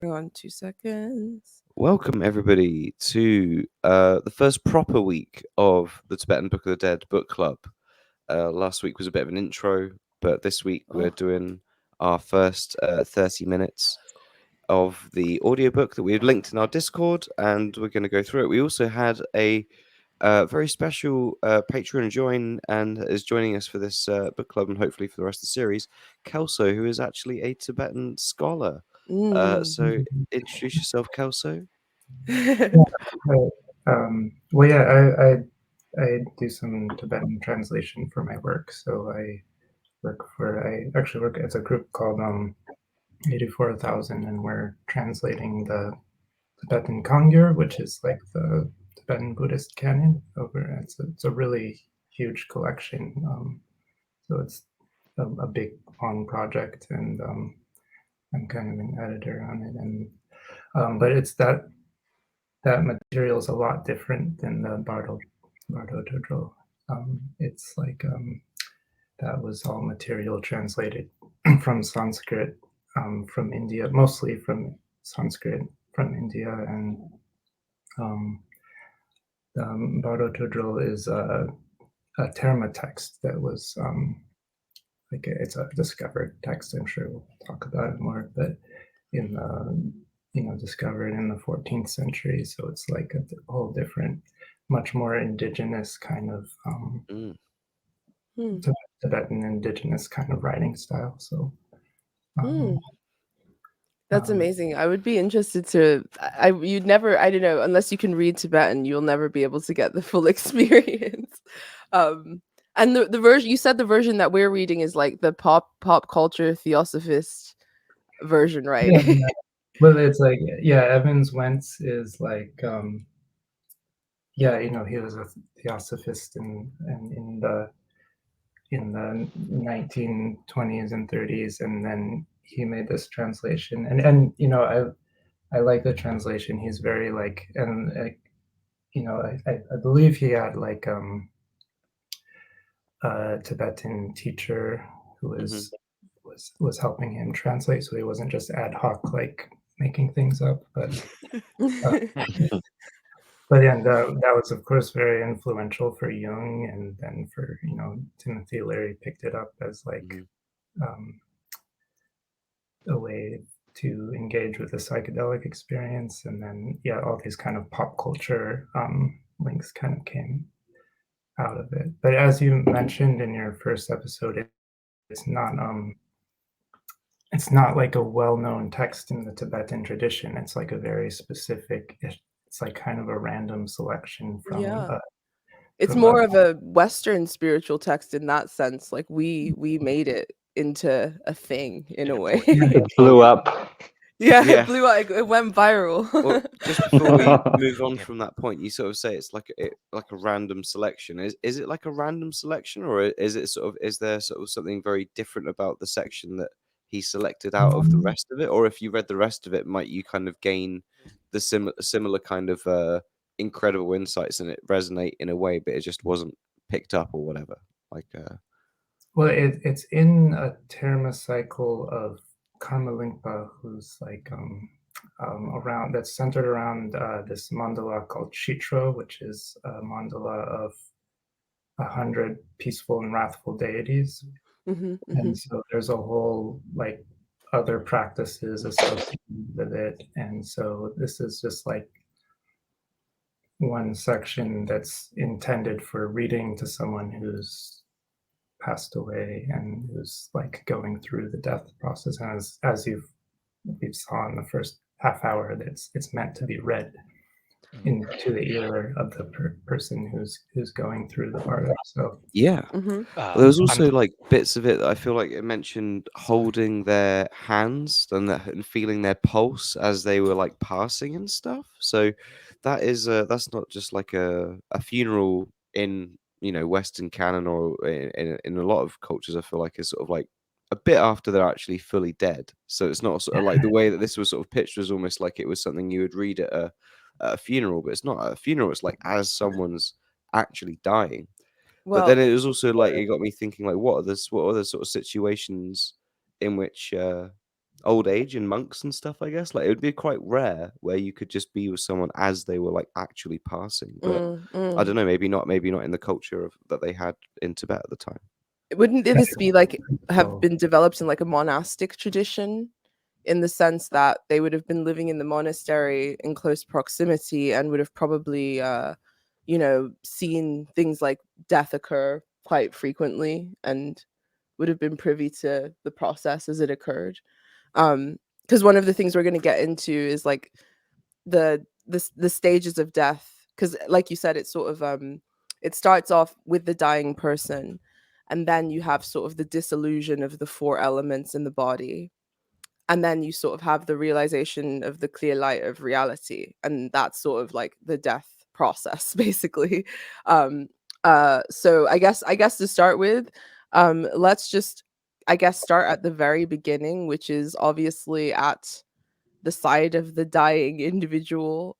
Hang on 2 seconds. Welcome, everybody, to the first proper week of the Tibetan Book of the Dead book club. Last week was a bit of an intro, but this week we're doing our first 30 minutes of the audiobook that we've linked in our Discord, and we're going to go through it. We also had a very special patron join and is joining us for this book club and hopefully for the rest of the series, Kelso, who is actually a Tibetan scholar. So introduce yourself, Kelso. Right. Well, yeah, I do some Tibetan translation for my work. So I actually work at a group called 84,000, and we're translating the Tibetan Kangyur, which is like the Tibetan Buddhist canon. It's a really huge collection. So it's a big long project, and I'm kind of an editor on it, and but it's that material is a lot different than the Bardo Todro. It's like that was all material translated from Sanskrit, from India, mostly from Sanskrit from India, and Bardo Todro is a Terma text that was it's a discovered text. I'm sure we'll talk about it more, but in discovered in the 14th century, so it's like a whole different, much more indigenous kind of Tibetan indigenous kind of writing style. So That's amazing. I would be interested to. You'd never. I don't know. Unless you can read Tibetan, you'll never be able to get the full experience. And the version you said, the version that we're reading is like the pop culture theosophist version, right? yeah, well, it's like Evans Wentz is like he was a theosophist in the 1920s and 30s, and then he made this translation, and I like the translation. He's very like, and I believe he had like a Tibetan teacher who was helping him translate, so he wasn't just ad hoc like making things up. But yeah, that was of course very influential for Jung, and then for Timothy Leary picked it up as like a way to engage with the psychedelic experience, and then all these kind of pop culture links kind of came out of it. But as you mentioned in your first episode, it's not like a well-known text in the Tibetan tradition. It's like a very specific. It's like kind of a random selection from. Yeah. It's more of a Western spiritual text in that sense. Like we made it into a thing in a way. It blew up. Yeah, it blew up. It went viral. Well, just before we move on from that point, you sort of say it's like a random selection. Is it like a random selection, or is there sort of something very different about the section that he selected out of the rest of it? Or if you read the rest of it, might you kind of gain the similar kind of incredible insights and it resonate in a way, but it just wasn't picked up or whatever? Well, it's in a Terma cycle of Karmalingpa, who's like around, that's centered around this mandala called Chitra, which is a mandala of 100 peaceful and wrathful deities. And so there's a whole like other practices associated with it, and so this is just like one section that's intended for reading to someone who's passed away and who's like going through the death process. And as we saw in the first half hour, that it's meant to be read into the ear of the person who's going through the bardo. So yeah, there was also like bits of it that I feel like it mentioned holding their hands and feeling their pulse as they were like passing and stuff. So that's not just like a funeral in Western canon or in a lot of cultures. I feel like is sort of like a bit after they're actually fully dead. So it's not sort of like the way that this was sort of pitched was almost like it was something you would read at a funeral, but it's not at a funeral. It's like as someone's actually dying. But then it was also like it got me thinking like what are the sort of situations in which old age in monks and stuff, I guess. Like, it would be quite rare where you could just be with someone as they were like actually passing. But I don't know, maybe not in the culture that they had in Tibet at the time. Wouldn't this be like have So been developed in like a monastic tradition, in the sense that they would have been living in the monastery in close proximity and would have probably seen things like death occur quite frequently and would have been privy to the process as it occurred. Because one of the things we're going to get into is like the stages of death, because like you said, it's sort of it starts off with the dying person, and then you have sort of the dissolution of the four elements in the body, and then you sort of have the realization of the clear light of reality, and that's sort of like the death process basically. um so I guess to start with, let's just, I guess, start at the very beginning, which is obviously at the side of the dying individual.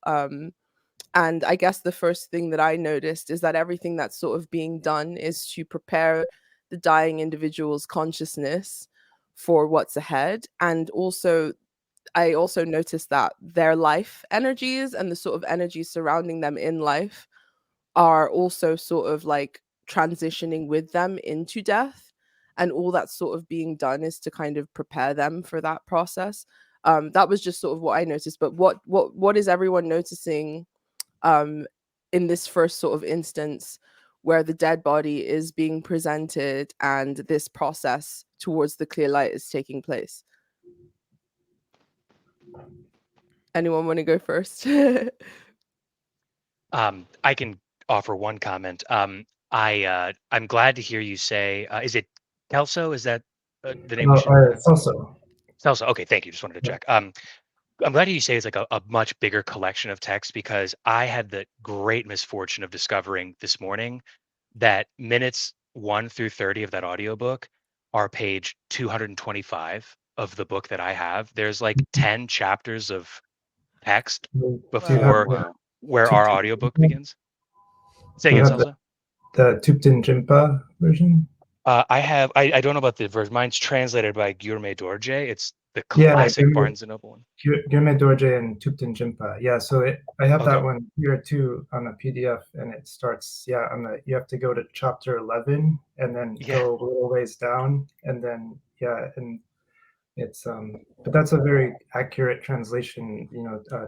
And I guess the first thing that I noticed is that everything that's sort of being done is to prepare the dying individual's consciousness for what's ahead. And also, I also noticed that their life energies and the sort of energies surrounding them in life are also sort of like transitioning with them into death. And all that's sort of being done is to kind of prepare them for that process. That was just sort of what I noticed. But what is everyone noticing um, in this first sort of instance where the dead body is being presented and this process towards the clear light is taking place? Anyone want to go first? I can offer one comment. I'm glad to hear you say, is it Kelso? Is that the name we should? it's also Kelso. Okay, thank you. Just wanted to check. I'm glad you say it's like a much bigger collection of text, because I had the great misfortune of discovering this morning that minutes 1 through 30 of that audiobook are page 225 of the book that I have. There's like 10 chapters of text do you Wow. have before the where our Tupten audiobook Jinpa? begins. Say Do you again, have Salsa. the Tupten Jinpa version? I don't know about the version. Mine's translated by Guillermo Dorje. It's the Yeah, classic Barnes and Noble one. Gyurme Dorje and Tupten Jinpa. Yeah, so I have Okay. that one here too on a PDF, and it starts, on the, you have to go to chapter 11 and then Yeah. go a little ways down, and then and it's but that's a very accurate translation.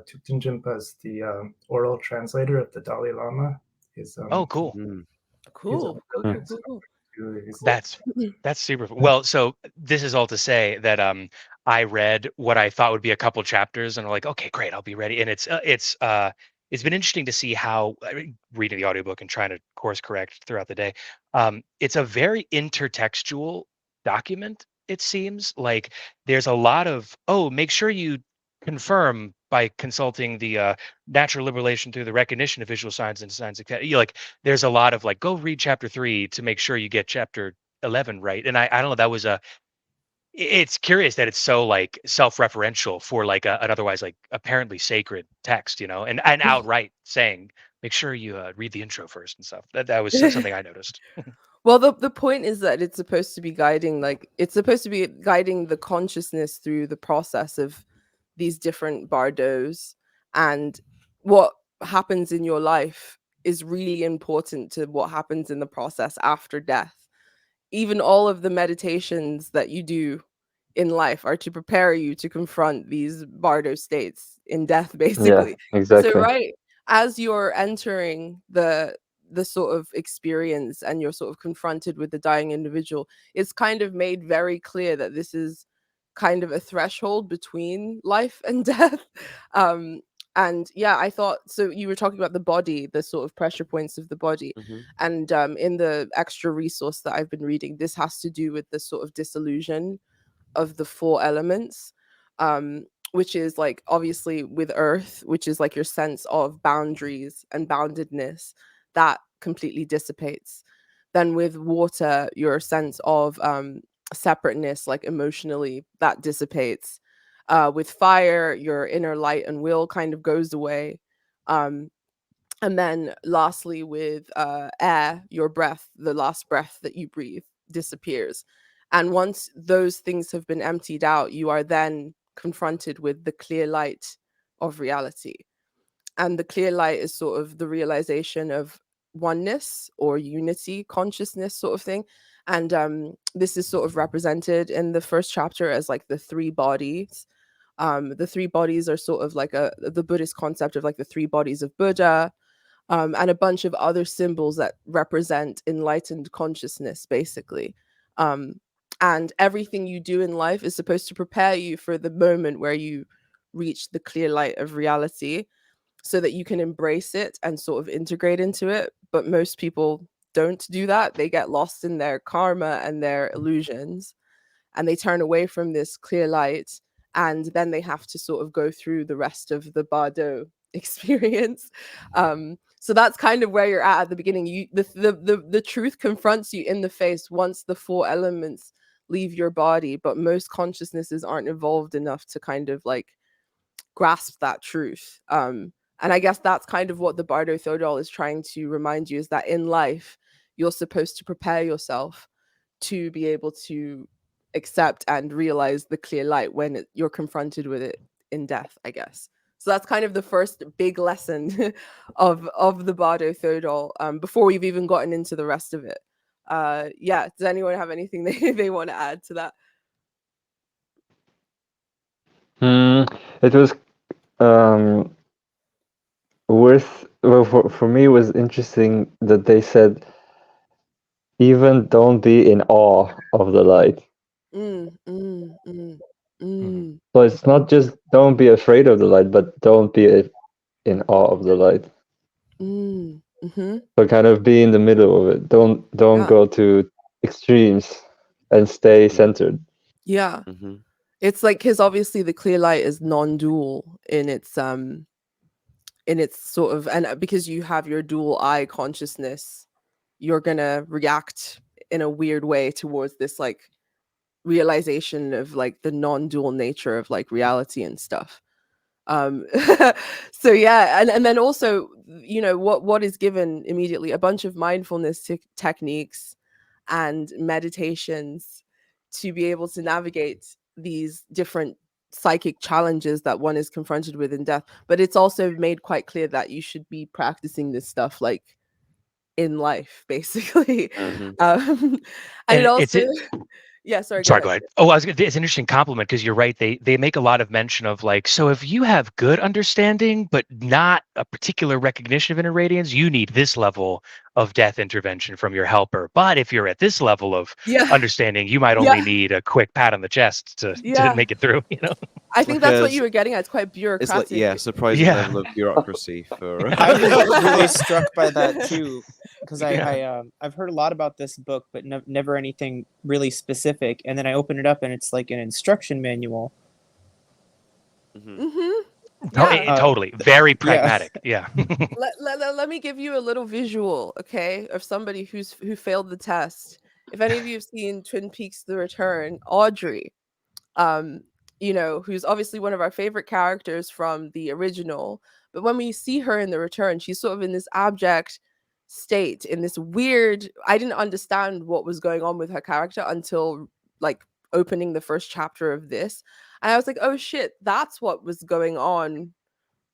Tupten Jinpa is the oral translator of the Dalai Lama. Is Oh, cool. Mm. he's a Cool, cool, cool, brilliant cool, cool. That's that's super. Well, so this is all to say that I read what I thought would be a couple chapters, and I'm like, okay, great, I'll be ready. And it's been interesting to see how, I mean, reading the audiobook and trying to course correct throughout the day. It's a very intertextual document. It seems like there's a lot of, oh, make sure you confirm by consulting the natural liberation through the recognition of visual signs and signs. Like, there's a lot of like, go read chapter 3 to make sure you get chapter 11 right. And I don't know, that was it's curious that it's so like self-referential for like an otherwise like apparently sacred text, and outright saying, make sure you read the intro first and stuff. That was something I noticed. Well, the point is that it's supposed to be guiding, like it's supposed to be guiding the consciousness through the process of these different bardos, and what happens in your life is really important to what happens in the process after death. Even all of the meditations that you do in life are to prepare you to confront these bardo states in death, Yeah, basically. So exactly. right as you're entering the sort of experience and you're sort of confronted with the dying individual, it's kind of made very clear that this is kind of a threshold between life and death. um and yeah, I thought, so you were talking about the body, the sort of pressure points of the body. Hmm. And in the extra resource that I've been reading, this has to do with the sort of disillusion of the four elements, which is like obviously with earth, which is like your sense of boundaries and boundedness, that completely dissipates. Then with water, your sense of separateness, like emotionally, that dissipates. With fire, your inner light and will kind of goes away. um, and then lastly with air, your breath, the last breath that you breathe disappears. And once those things have been emptied out, you are then confronted with the clear light of reality. And the clear light is sort of the realization of oneness or unity consciousness sort of thing. And this is sort of represented in the first chapter as like the three bodies. The three bodies are sort of like the Buddhist concept of like the three bodies of Buddha, and a bunch of other symbols that represent enlightened consciousness, basically. Um, and everything you do in life is supposed to prepare you for the moment where you reach the clear light of reality so that you can embrace it and sort of integrate into it. But most people don't do that. They get lost in their karma and their illusions, and they turn away from this clear light, and then they have to sort of go through the rest of the bardo experience. So that's kind of where you're at the beginning. The truth confronts you in the face once the four elements leave your body, but most consciousnesses aren't evolved enough to kind of like grasp that truth. And I guess that's kind of what the Bardo Thodol is trying to remind you, is that in life you're supposed to prepare yourself to be able to accept and realize the clear light when you're confronted with it in death, I guess. So that's kind of the first big lesson of the Bardo Thodol, before we've even gotten into the rest of it. Yeah, does anyone have anything they want to add to that? It was for me it was interesting that they said even don't be in awe of the light. So it's not just don't be afraid of the light, but don't be in awe of the light. So kind of be in the middle of it. Don't go to extremes and stay centered. Yeah. It's like, because obviously the clear light is non-dual in its sort of, and because you have your dual eye consciousness, you're gonna react in a weird way towards this like realization of like the non-dual nature of like reality and stuff. So yeah, and then also, you know, what is given immediately, a bunch of mindfulness techniques and meditations to be able to navigate these different psychic challenges that one is confronted with in death. But it's also made quite clear that you should be practicing this stuff like in life, basically. And it also yeah, sorry, go ahead. Oh, it's an interesting compliment, because you're right. They make a lot of mention of like, so if you have good understanding but not a particular recognition of inner radiance, you need this level of death intervention from your helper. But if you're at this level of understanding, you might only need a quick pat on the chest to make it through. You know, I think that's what you were getting at. It's quite bureaucratic. It's like, surprising level of bureaucracy for. I was really struck by that too, because I've heard a lot about this book, but never anything really specific. And then I open it up, and it's like an instruction manual. Totally, very pragmatic. Yeah. Let me give you a little visual, okay, of somebody who failed the test. If any of you have seen Twin Peaks: The Return, Audrey, you know, who's obviously one of our favorite characters from the original, but when we see her in The Return, she's sort of in this abject state, in this weird, I didn't understand what was going on with her character until like opening the first chapter of this, and I was like, oh shit, that's what was going on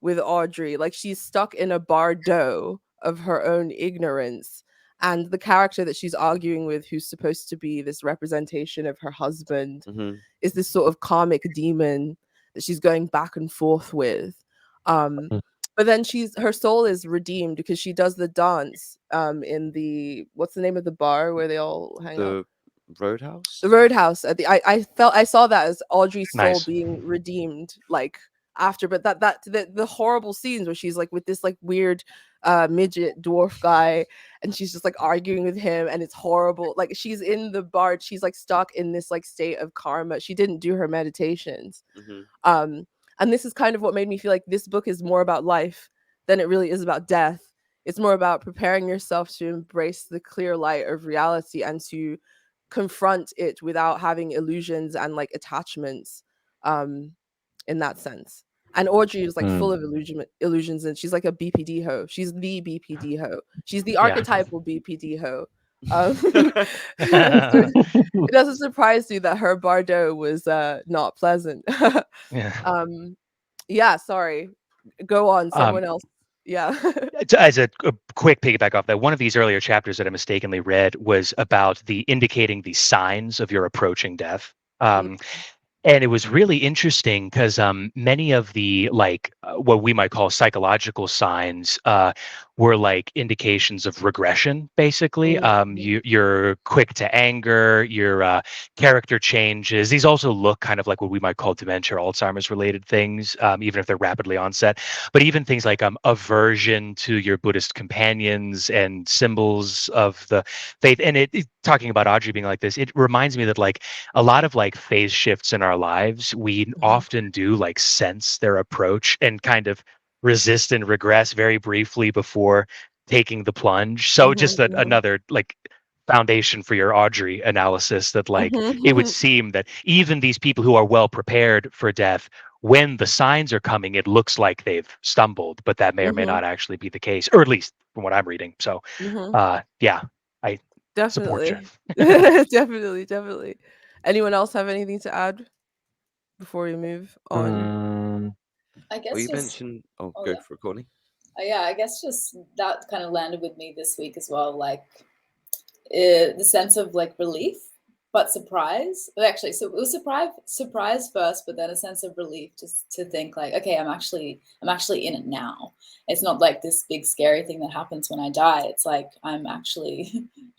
with Audrey. Like, she's stuck in a bardo of her own ignorance, and the character that she's arguing with, who's supposed to be this representation of her husband, is this sort of karmic demon that she's going back and forth with. But then her soul is redeemed because she does the dance in the, what's the name of the bar where they all hang out? Roadhouse? The Roadhouse. I saw that as Audrey's soul being redeemed, like after, but the horrible scenes where she's like with this like weird midget dwarf guy, and she's just like arguing with him, and it's horrible. Like, she's in the bar, she's like stuck in this like state of karma. She didn't do her meditations. And this is kind of what made me feel like this book is more about life than it really is about death. It's more about preparing yourself to embrace the clear light of reality and to confront it without having illusions and like attachments, in that sense. And Audrey is like full of illusions, and she's like a BPD hoe. She's the BPD hoe. She's the archetypal BPD hoe. So it doesn't surprise you that her Bardo was not pleasant. Yeah. Yeah, sorry. Go on, Um, someone else. Yeah. as a quick piggyback off that, one of these earlier chapters that I mistakenly read was about the indicating the signs of your approaching death. Mm, And it was really interesting because many of the what we might call psychological signs were like indications of regression. Basically, mhm, you're quick to anger, your character changes. These also look kind of like what we might call dementia or Alzheimer's related things, even if they're rapidly onset. But even things like aversion to your Buddhist companions and symbols of the faith. And talking about Audrey being like this, it reminds me that like a lot of like phase shifts in our lives, we mhm, often do like sense their approach and kind of resist and regress very briefly before taking the plunge. So mhm, just that mhm, another like foundation for your Audrey analysis that like mhm, it would mhm, seem that even these people who are well prepared for death, when the signs are coming, it looks like they've stumbled, but that may or may mhm, not actually be the case, or at least from what I'm reading. So mhm. yeah, I support you. Definitely. Definitely, definitely. Anyone else have anything to add before we move on? Mm, I Well, guess you just mentioned. Oh, oh go yeah. for it, Courtney. Yeah, I guess just that kind of landed with me this week as well. Like the sense of like relief, but surprise. Well, actually, so it was surprise first, but then a sense of relief just to think like, okay, I'm actually in it now. It's not like this big scary thing that happens when I die. It's like I'm actually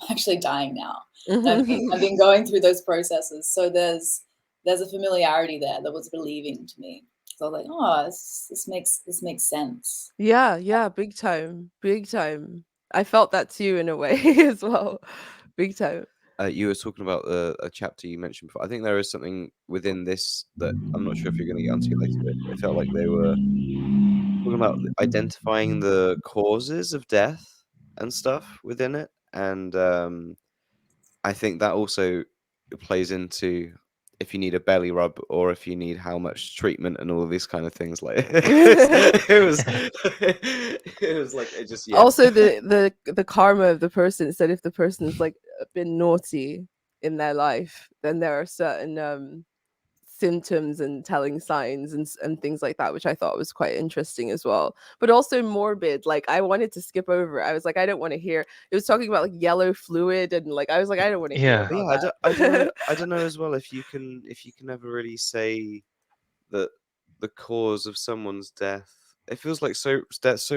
actually dying now. I've Mhm. been going through those processes, so there's a familiarity there that was relieving to me. So I was like, oh, this makes sense. Yeah, yeah, big time. Big time. I felt that too in a way as well. Big time. You were talking about a chapter you mentioned before. I think there is something within this that I'm not sure if you're going to get onto later, but it felt like they were talking about identifying the causes of death and stuff within it. And I think that also plays into if you need a belly rub or if you need how much treatment and all of these kind of things. Like it was, it was like it just yeah. Also the karma of the person said if the person's like been naughty in their life, then there are certain symptoms and telling signs and things like that, which I thought was quite interesting as well, but also morbid. Like I wanted to skip over. I was like, I don't want to hear. It was talking about like yellow fluid and like I was like, I don't want to hear Yeah. But about yeah, I don't know. that. I don't know as well if you can ever really say that the cause of someone's death. It feels like so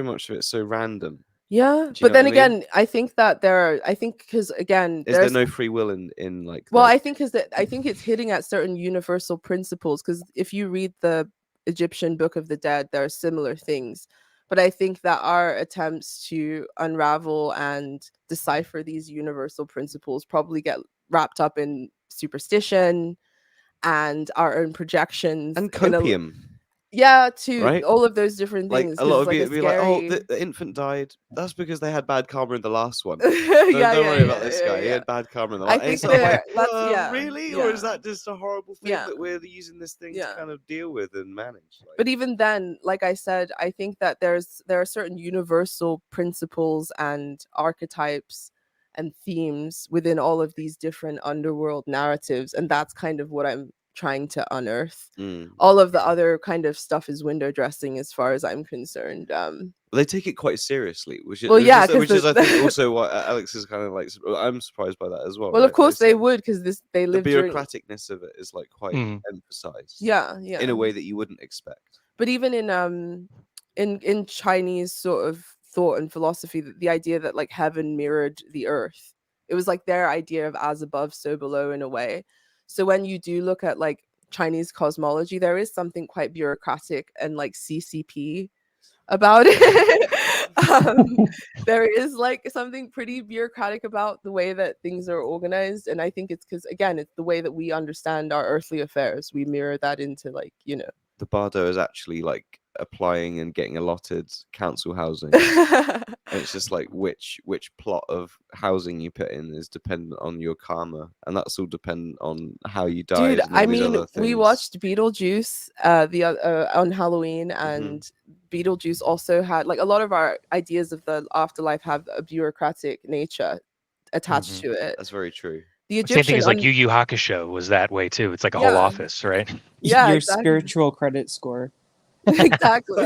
much of it's so random. Yeah, Do you but know what then I mean? again, I think that there are. I think because again, Is there there's no free will in like well, the? I think is that I think it's hitting at certain universal principles because if you read the Egyptian Book of the Dead, there are similar things. But I think that our attempts to unravel and decipher these universal principles probably get wrapped up in superstition and our own projections And in a copium, yeah, to right? all of those different Like things a because lot it's of like you a would be like, "Oh, scary the infant died. That's because they had bad karma in the last one. yeah, yeah, Don't yeah, worry about this yeah, guy. He yeah. had bad karma in the I last." And it's think sort of like, there that's yeah, really, or is yeah, that just a horrible thing yeah, that we're using this thing to yeah. kind of deal with and manage? Like, But even then, like I said, I think that there are certain universal principles and archetypes and themes within all of these different underworld narratives, and that's kind of what I'm trying to unearth. mm. All of the other kind of stuff is window dressing as far as I'm concerned. But they take it quite seriously, Well, yeah, because which is I think also what Alex is kind of like. I'm surprised by that as well, well, of right? But course it's they like would because they the lived during bureaucraticness of it is like quite Mm. emphasized yeah, in a yeah. way that you wouldn't expect. But even in Chinese sort of thought and philosophy, the idea that like heaven mirrored the earth, it was like their idea of as above so below in a way. So when you do look at like Chinese cosmology, there is something quite bureaucratic and like CCP about it. There is like something pretty bureaucratic about the way that things are organized, and I think it's because again it's the way that we understand our earthly affairs, we mirror that into like The Bardo is actually like applying and getting allotted council housing. And it's just like which plot of housing you put in is dependent on your karma, and that's all dependent on how you Dude, died and all I these mean, other we things. watched Beetlejuice on Halloween, Hmm. and Beetlejuice also had like a lot of our ideas of the afterlife have a bureaucratic nature attached to it. That's very true. The Same thing Egyptian as like Yu Yu Hakusho was that way too. It's like a whole yeah, office, right? yeah, Your exactly. spiritual credit score. Exactly.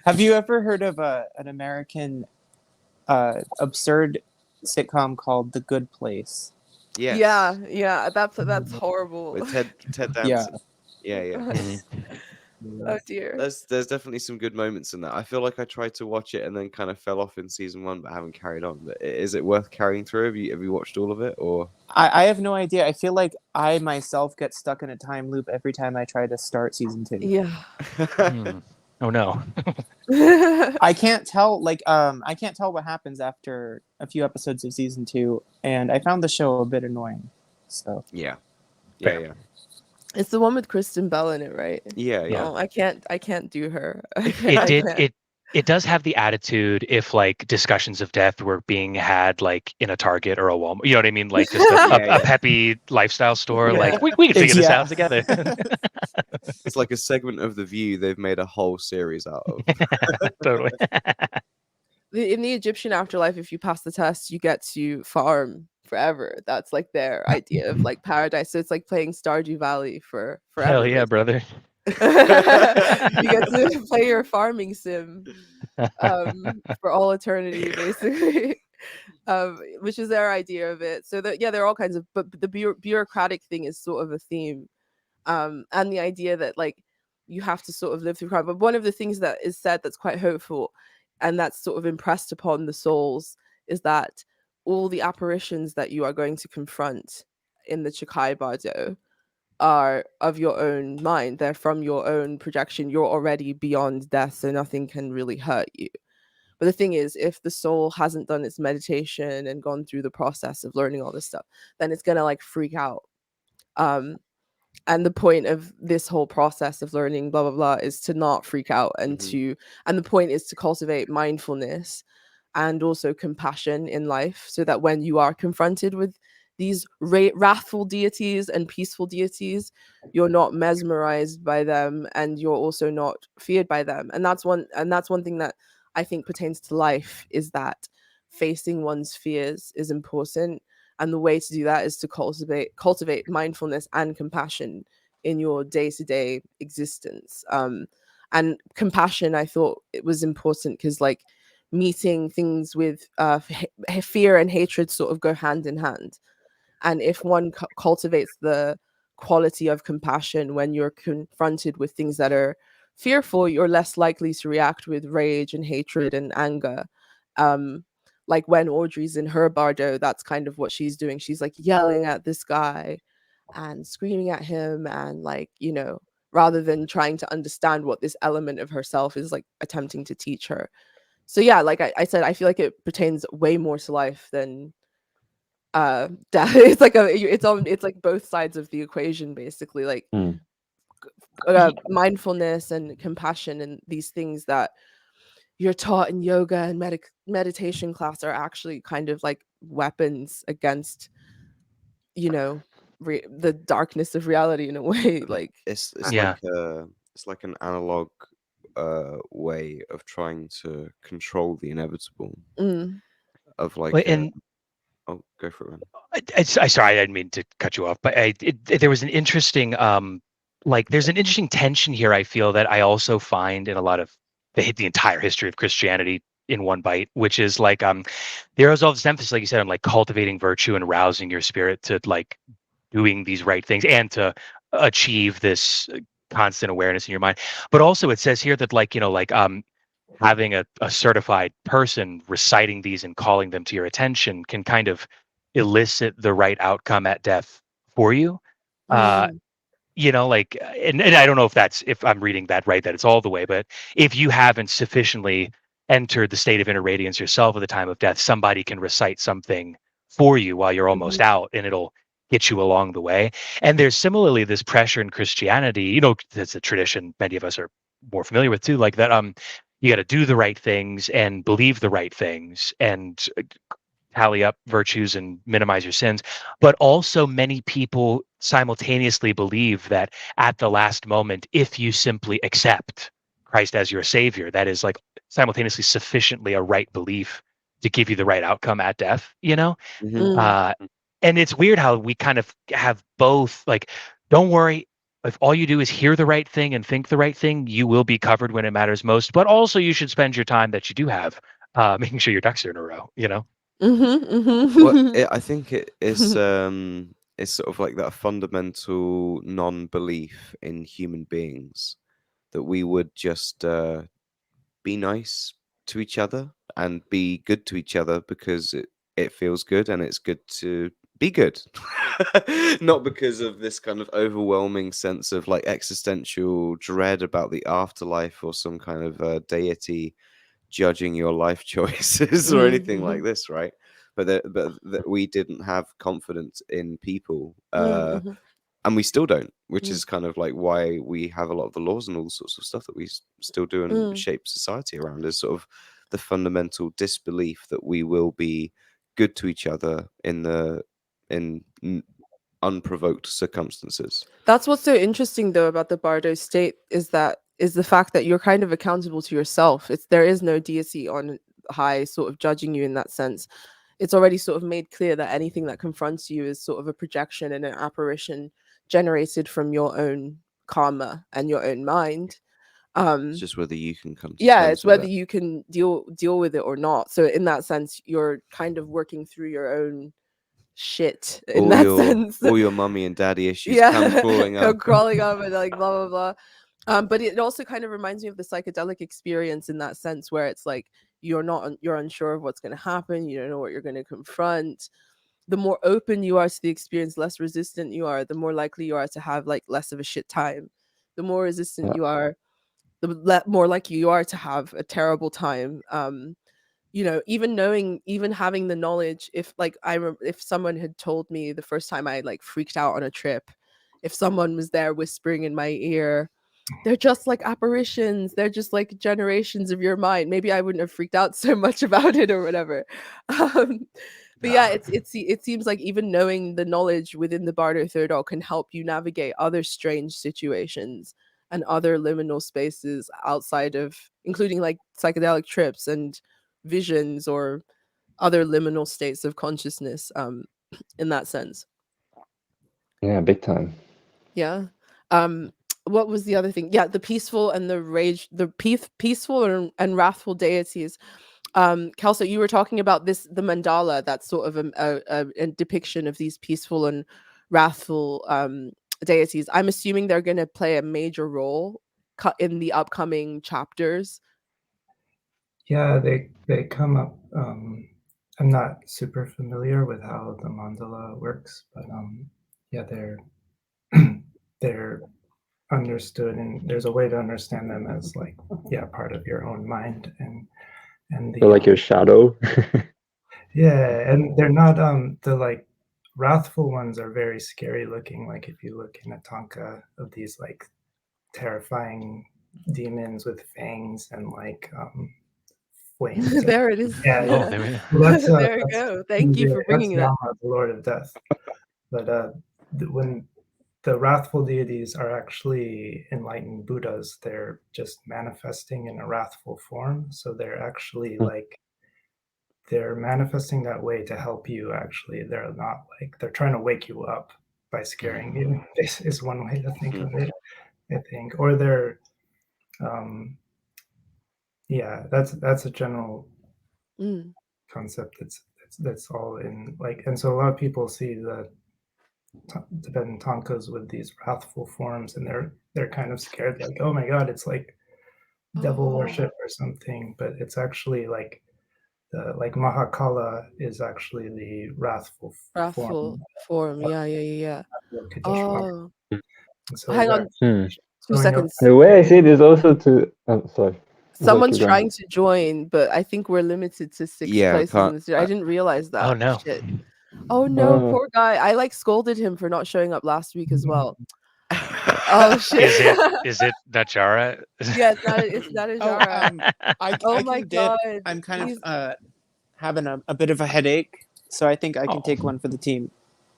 Have you ever heard of an American absurd sitcom called The Good Place? Yes. Yeah, that's horrible. With Ted Yeah. Danson. Yeah. Oh dear. There's definitely some good moments in that. I feel like I tried to watch it and then kind of fell off in season 1, but haven't carried on. But is it worth carrying through? Have you watched all of it, or? I have no idea. I feel like I myself get stuck in a time loop every time I try to start season 2. Yeah. Oh no. I can't tell I can't tell what happens after a few episodes of season 2, and I found the show a bit annoying. So Yeah. It's the one with Kristen Bell in it, right? Yeah. No, I can't do her. It does have the attitude if like discussions of death were being had like in a Target or a Walmart, you know what I mean? Like just a peppy lifestyle store. Yeah. Like we can figure this out together. It's like a segment of The View they've made a whole series out of. Totally. In the Egyptian afterlife, if you pass the test, you get to farm forever. That's like their idea of like paradise. So it's like playing Stardew Valley for forever. Hell yeah, brother. You get to play your farming sim for all eternity, basically. Which is their idea of it. So that there are all kinds of, but the bureaucratic thing is sort of a theme, and the idea that like you have to sort of live through crime. But one of the things that is said that's quite hopeful, and that's sort of impressed upon the souls, is that all the apparitions that you are going to confront in the Chikai Bardo are of your own mind. They're from your own projection. You're already beyond death, so nothing can really hurt you. But the thing is, if the soul hasn't done its meditation and gone through the process of learning all this stuff, then it's gonna like freak out. And the point of this whole process of learning blah blah blah is to not freak out, and and the point is to cultivate mindfulness and also compassion in life, so that when you are confronted with these wrathful deities and peaceful deities, you're not mesmerized by them, and you're also not feared by them. And that's one thing that I think pertains to life, is that facing one's fears is important, and the way to do that is to cultivate mindfulness and compassion in your day-to-day existence. And compassion, I thought it was important because like meeting things with fear and hatred sort of go hand in hand. And if one cultivates the quality of compassion when you're confronted with things that are fearful, you're less likely to react with rage and hatred and anger. Like when Audrey's in her bardo, that's kind of what she's doing. She's like yelling at this guy and screaming at him, and like, you know, rather than trying to understand what this element of herself is like attempting to teach her. So yeah, like I said, I feel like it pertains way more to life than death. It's like it's like both sides of the equation, basically. Like mindfulness and compassion and these things that you're taught in yoga and meditation class are actually kind of like weapons against, you know, the darkness of reality in a way. Like it's Yeah. like an analog way of trying to control the inevitable. Of like and oh, go for it, man. I sorry, I didn't mean to cut you off, but there was an interesting there's an interesting tension here, I feel, that I also find in a lot of the entire history of Christianity in one bite, which is like there is all this emphasis, like you said, on like cultivating virtue and rousing your spirit to like doing these right things and to achieve this constant awareness in your mind. But also it says here that like, you know, like having a certified person reciting these and calling them to your attention can kind of elicit the right outcome at death for you. You know, like, and I don't know if I'm reading that right, that it's all the way, but if you haven't sufficiently entered the state of inner radiance yourself at the time of death, somebody can recite something for you while you're almost out, and it'll get you along the way. And there's similarly this pressure in Christianity, you know, that's a tradition many of us are more familiar with too, like that you got to do the right things and believe the right things and tally up virtues and minimize your sins. But also many people simultaneously believe that at the last moment, if you simply accept Christ as your savior, that is like simultaneously sufficiently a right belief to give you the right outcome at death, Mm. And it's weird how we kind of have both, like, don't worry, if all you do is hear the right thing and think the right thing, you will be covered when it matters most, but also you should spend your time that you do have making sure your ducks are in a row. I think it's sort of like that fundamental non-belief in human beings that we would just be nice to each other and be good to each other because it feels good and it's good to be good. Not because of this kind of overwhelming sense of like existential dread about the afterlife or some kind of deity judging your life choices or anything like this, right? But that we didn't have confidence in people, and we still don't, which is kind of like why we have a lot of the laws and all sorts of stuff that we still do and shape society around, is sort of the fundamental disbelief that we will be good to each other in unprovoked circumstances. That's what's so interesting though about the Bardo state is the fact that you're kind of accountable to yourself. There is no deity on high sort of judging you in that sense. It's already sort of made clear that anything that confronts you is sort of a projection and an apparition generated from your own karma and your own mind. It's just whether you can come to Yeah, terms it's with whether it. you can deal with it or not. So in that sense, you're kind of working through your own shit in that sense. All your mummy and daddy issues come crawling come up. crawling up and like blah blah blah. But it also kind of reminds me of the psychedelic experience in that sense, where it's like you're unsure of what's going to happen, you don't know what you're going to confront. The more open you are to the experience, less resistant you are, the more likely you are to have like less of a shit time. The more resistant you are, the more likely you are to have a terrible time. Even having the knowledge, if like if someone had told me the first time I like freaked out on a trip, if someone was there whispering in my ear, they're just like apparitions, they're just like generations of your mind, maybe I wouldn't have freaked out so much about it or whatever. But yeah, it seems like even knowing the knowledge within the Bardo Third Eye can help you navigate other strange situations and other liminal spaces outside of, including like psychedelic trips and visions or other liminal states of consciousness, in that sense. Yeah, big time. Yeah. What was the other thing? Yeah, the peaceful and the rage, the peaceful and wrathful deities. Kelso, you were talking about the mandala, that's sort of a depiction of these peaceful and wrathful deities. I'm assuming they're going to play a major role in the upcoming chapters. Yeah, they come up. I'm not super familiar with how the mandala works, but yeah, they're understood, and there's a way to understand them as like, yeah, part of your own mind, and the So like your shadow. yeah, and they're not the like wrathful ones are very scary looking. Like if you look in a tanka of these like terrifying demons with fangs and like flames. There it is. Yeah, Oh, yeah. there we go. Well, There you go. Thank you for that's bringing that. Yama, the Lord of Death. But when the wrathful deities are actually enlightened Buddhas, they're just manifesting in a wrathful form. So they're actually like, they're manifesting that way to help you. Actually, they're not like, they're trying to wake you up by scaring you. This is one way to think of it, I think. Or they're yeah, that's a general concept that's all in like, and so a lot of people see the Tibetan tankas with these wrathful forms, and they're kind of scared, like, oh my god, it's like devil worship or something. But it's actually like the like Mahakala is actually the wrathful form. Yeah. Oh, and so hang on they're 2 showing up. seconds. The way I see it is also to. I'm sorry. Someone's trying to join, but I think we're limited to 6 places in this. I didn't realize that. Oh no. Shit. Oh no, poor guy. I like scolded him for not showing up last week as well. Oh shit. Is it Nachara? Yeah, it's not a Jara. Oh my god. I'm kind of having a bit of a headache, so I think I can take one for the team.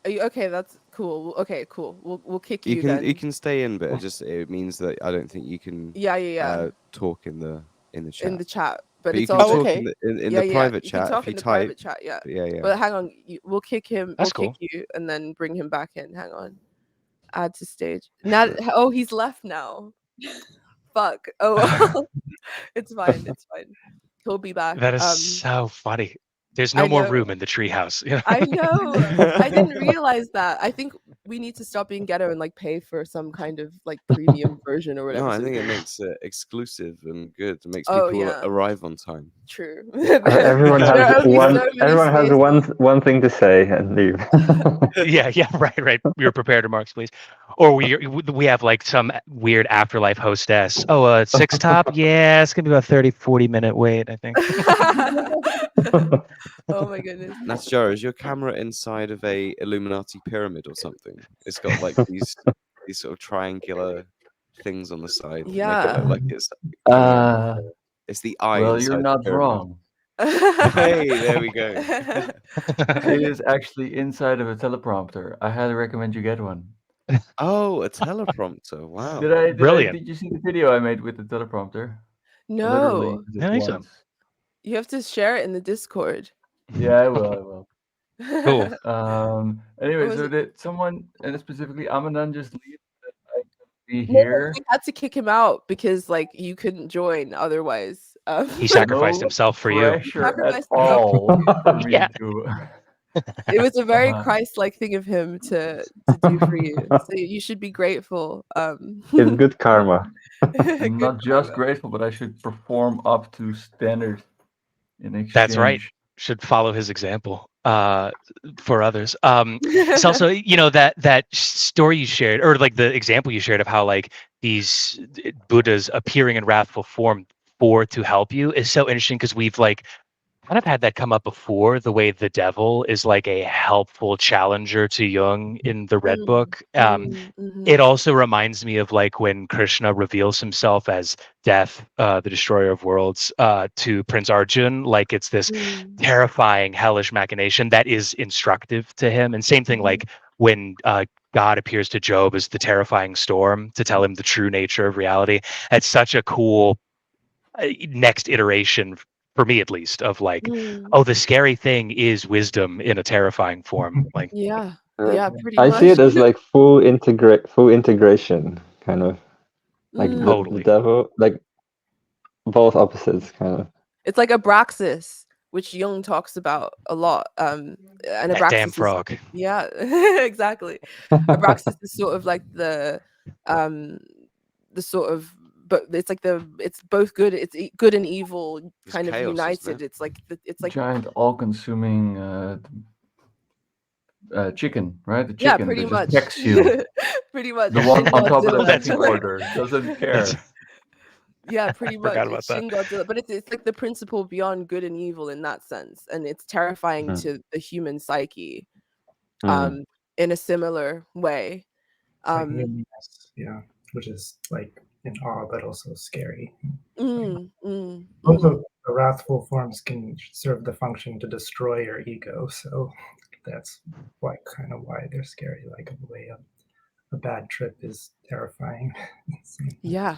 Are you okay? That's cool. Okay, cool. We'll kick you can then. you can stay in, but it means that I don't think you can Yeah. talk in the chat. In the chat. but But you it's can all Oh, talk okay. in yeah, the yeah. private You can chat talk if you in the type. private chat, yeah. Yeah, yeah. But hang on, we'll kick him. That's We'll cool. kick you and then bring him back in. Hang on. Add to stage. Now, oh, he's left now. Fuck. Oh, it's fine. It's fine. He'll be back. That is so funny. There's no I more know. room in the treehouse. You know? I know. I didn't realize that. I think we need to stop being ghetto and like pay for some kind of like premium version or whatever. No, I so think we it can- makes it exclusive and good. It makes Oh people yeah, arrive on time. true. Everyone There has are only one. so many Everyone has spaces. one thing to say and leave. Yeah, right. Your prepared remarks, please. Or we have like some weird afterlife hostess. Oh, six top? Yeah, it's gonna be about 30-40 minute wait, I think. Oh my goodness. Natjara, is your camera inside of a Illuminati pyramid or something? It's got like these sort of triangular things on the side that make it Yeah. look like it's coming out. Uh, It's the eye well, inside you're the not pyramid. wrong. Hey, there we go. It is actually inside of a teleprompter. I highly recommend you get one. Oh, a teleprompter. Wow. Brilliant. Did you see the video I made with the teleprompter? I literally No, used it I think so. once. you have to share it in the Discord. Yeah, I will. Cool. Anyway, was so it? did someone, and specifically Amanan, just leave that I could be No, here? we had to kick him out because like you couldn't join otherwise. He sacrificed No himself for you. pressure at Sacrificed himself all for me Yeah. to. It was a very Uh, Christ-like thing of him to do for you. So you should be grateful. It's good karma. I'm Good not just karma. grateful, but I should perform up to standard in exchange. That's right. Should follow his example for others. It's also, that story you shared, or like the example you shared of how like these Buddhas appearing in wrathful form to help you is so interesting because we've like kind of had that come up before, the way the devil is like a helpful challenger to Jung in the Red Book. It also reminds me of like when Krishna reveals himself as Death, the destroyer of worlds, to Prince Arjun. Like it's this terrifying, hellish machination that is instructive to him. And same thing, like when God appears to Job as the terrifying storm to tell him the true nature of reality. It's such a cool next iteration, for me at least, of like, oh, the scary thing is wisdom in a terrifying form. Like, Yeah, Uh, yeah, pretty I much. see it as like full integration, kind of like the Totally. devil, like both opposites, kind of. It's like Abraxas, which Jung talks about a lot. And that Abraxas damn is frog. yeah, exactly. Abraxas is sort of like the sort of, but it's like it's both good. It's good and evil It's kind of chaos, isn't united. it? It's like it's like Giant all-consuming chicken, right? The yeah, chicken pretty that just much. pecks you. Pretty much. The one Shin on top of the Godzilla. That's pecking right. order doesn't care. Yeah, pretty much. Forgot about It's that. Shin Godzilla, but it's like the principle beyond good and evil in that sense, and it's terrifying to the human psyche, in a similar way. It's like nearness, yeah, which is like in awe, but also scary. Also, the wrathful forms can serve the function to destroy your ego, so that's why they're scary. Like a way a bad trip is terrifying. Yeah,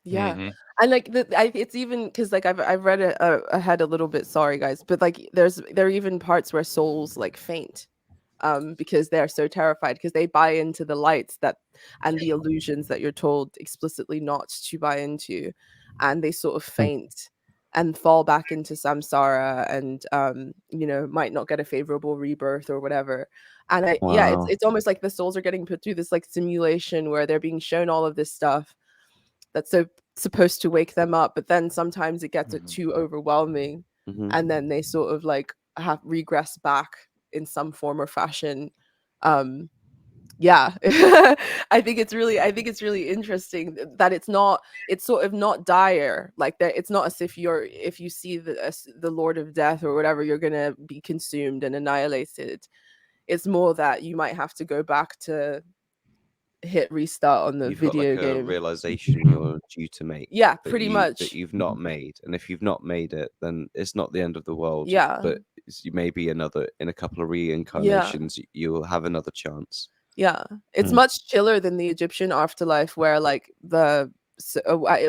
yeah, Mhm. and like it's even because like I've read it ahead a little bit. Sorry, guys, but like there are even parts where souls like faint, because they're so terrified because they buy into the lights that and the illusions that you're told explicitly not to buy into, and they sort of faint and fall back into samsara and might not get a favorable rebirth or whatever. And Wow. it's almost like the souls are getting put through this like simulation where they're being shown all of this stuff that's supposed to wake them up, but then sometimes it gets too overwhelming, and then they sort of like have regress back in some form or fashion. Yeah. I think it's really interesting that it's sort of not dire, like that. It's not as if if you see the Lord of Death or whatever, you're gonna be consumed and annihilated. It's more that you might have to go back to hit restart on the You've got video like a game. realization you're due to make. Yeah, that pretty you- much. That you've not made, and if you've not made it, then it's not the end of the world. Yeah. But you maybe in a couple of reincarnations, you'll have another chance. Yeah, it's much chiller than the Egyptian afterlife where like the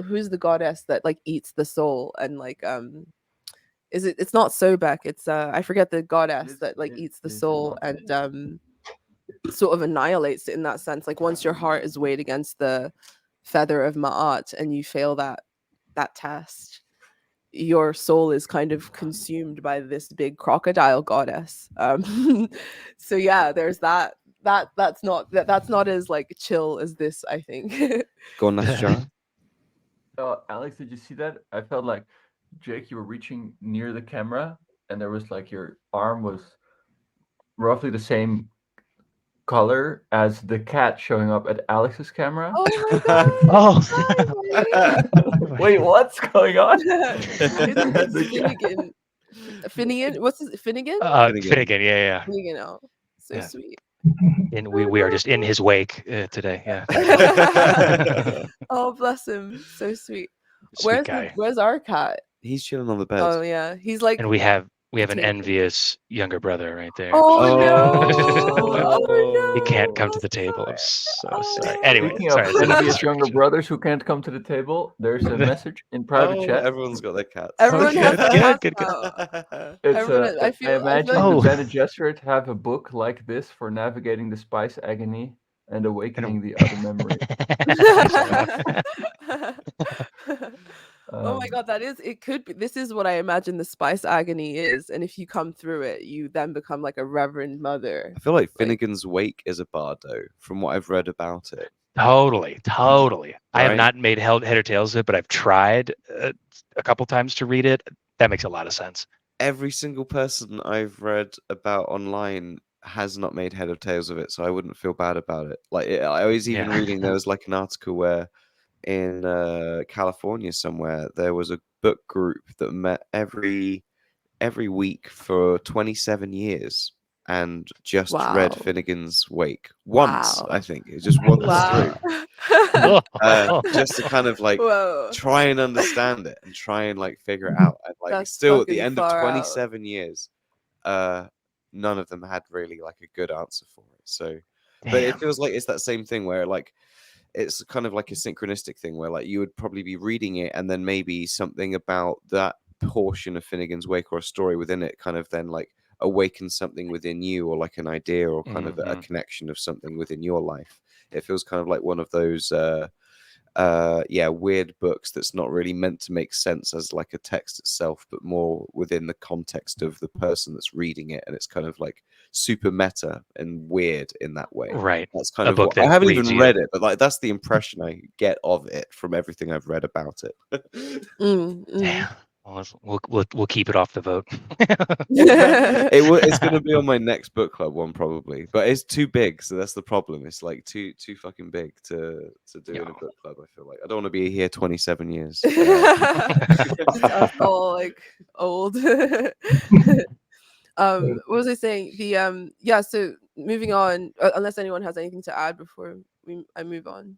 who's the goddess that like eats the soul and like it's not Sobek, it's I forget the goddess that like eats the soul and sort of annihilates it in that sense. Like once your heart is weighed against the feather of Ma'at and you fail that test, your soul is kind of consumed by this big crocodile goddess. So yeah, there's that's not as like chill as this, I think. Go on, Nasjara. Alex, did you see that? I felt like, Jake, you were reaching near the camera, and there was like your arm was roughly the same color as the cat showing up at Alex's camera. Oh my god! Oh. Sorry. Wait, what's going on? It's Finnegan. Finnegan? What's his Finnegan? Finnegan, yeah. Finnegan, oh, so Yeah. sweet. And we are just in his wake today. Yeah. Oh, bless him. So sweet. Sweet guy. Where's our cat? He's chilling on the bed. Oh yeah. He's like, And we have an teenager. envious younger brother right there. Oh Oh. no! Oh no! He can't come to the I'm table. I'm sorry. so sorry. Oh. Anyway, Speaking sorry. of It's enough envious younger distraction. brothers who can't come to the table, there's a message in private Oh, chat. everyone's got their cats. Everyone Okay, has their good, cats good. now. It's Everyone, I I feel imagine like Oh. the Bene Gesserit have a book like this for navigating the spice agony and awakening the other memory. Oh my god, it could be. This is what I imagine the spice agony is, and if you come through it, you then become like a reverend mother. I feel like Finnegan's Wake is a bardo, from what I've read about it. Totally. I have Right? not made head or tails of it, but I've tried a couple times to read it. That makes a lot of sense. Every single person I've read about online has not made head or tails of it, so I wouldn't feel bad about it. Like I was even reading, there was like an article where in California somewhere there was a book group that met every week for 27 years and just read Wow. Finnegan's Wake once. Wow. I think it just once Wow. through, just to kind of like Whoa. try and understand it and try and like figure it out. And like That's still at the fucking end of far out. 27 years, none of them had really like a good answer for it. So, but it Damn. feels like it's that same thing where like it's kind of like a synchronistic thing where like you would probably be reading it and then maybe something about that portion of Finnegan's Wake or a story within it kind of then like awakens something within you or like an idea or kind of a Mhm. connection of something within your life. It feels kind of like one of those weird books that's not really meant to make sense as like a text itself, but more within the context of the person that's reading it, and it's kind of like super meta and weird in that way. Right. That's kind A of book what I that haven't reads even you. read it, but like that's the impression I get of it from everything I've read about it. Damn. Well, we'll keep it off the vote. It's going to be on my next book club one probably, but it's too big, so that's the problem. It's like too fucking big to do in a book club. I feel like I don't want to be here 27 years. Just us all like old. What was I saying? The so moving on, unless anyone has anything to add before I move on.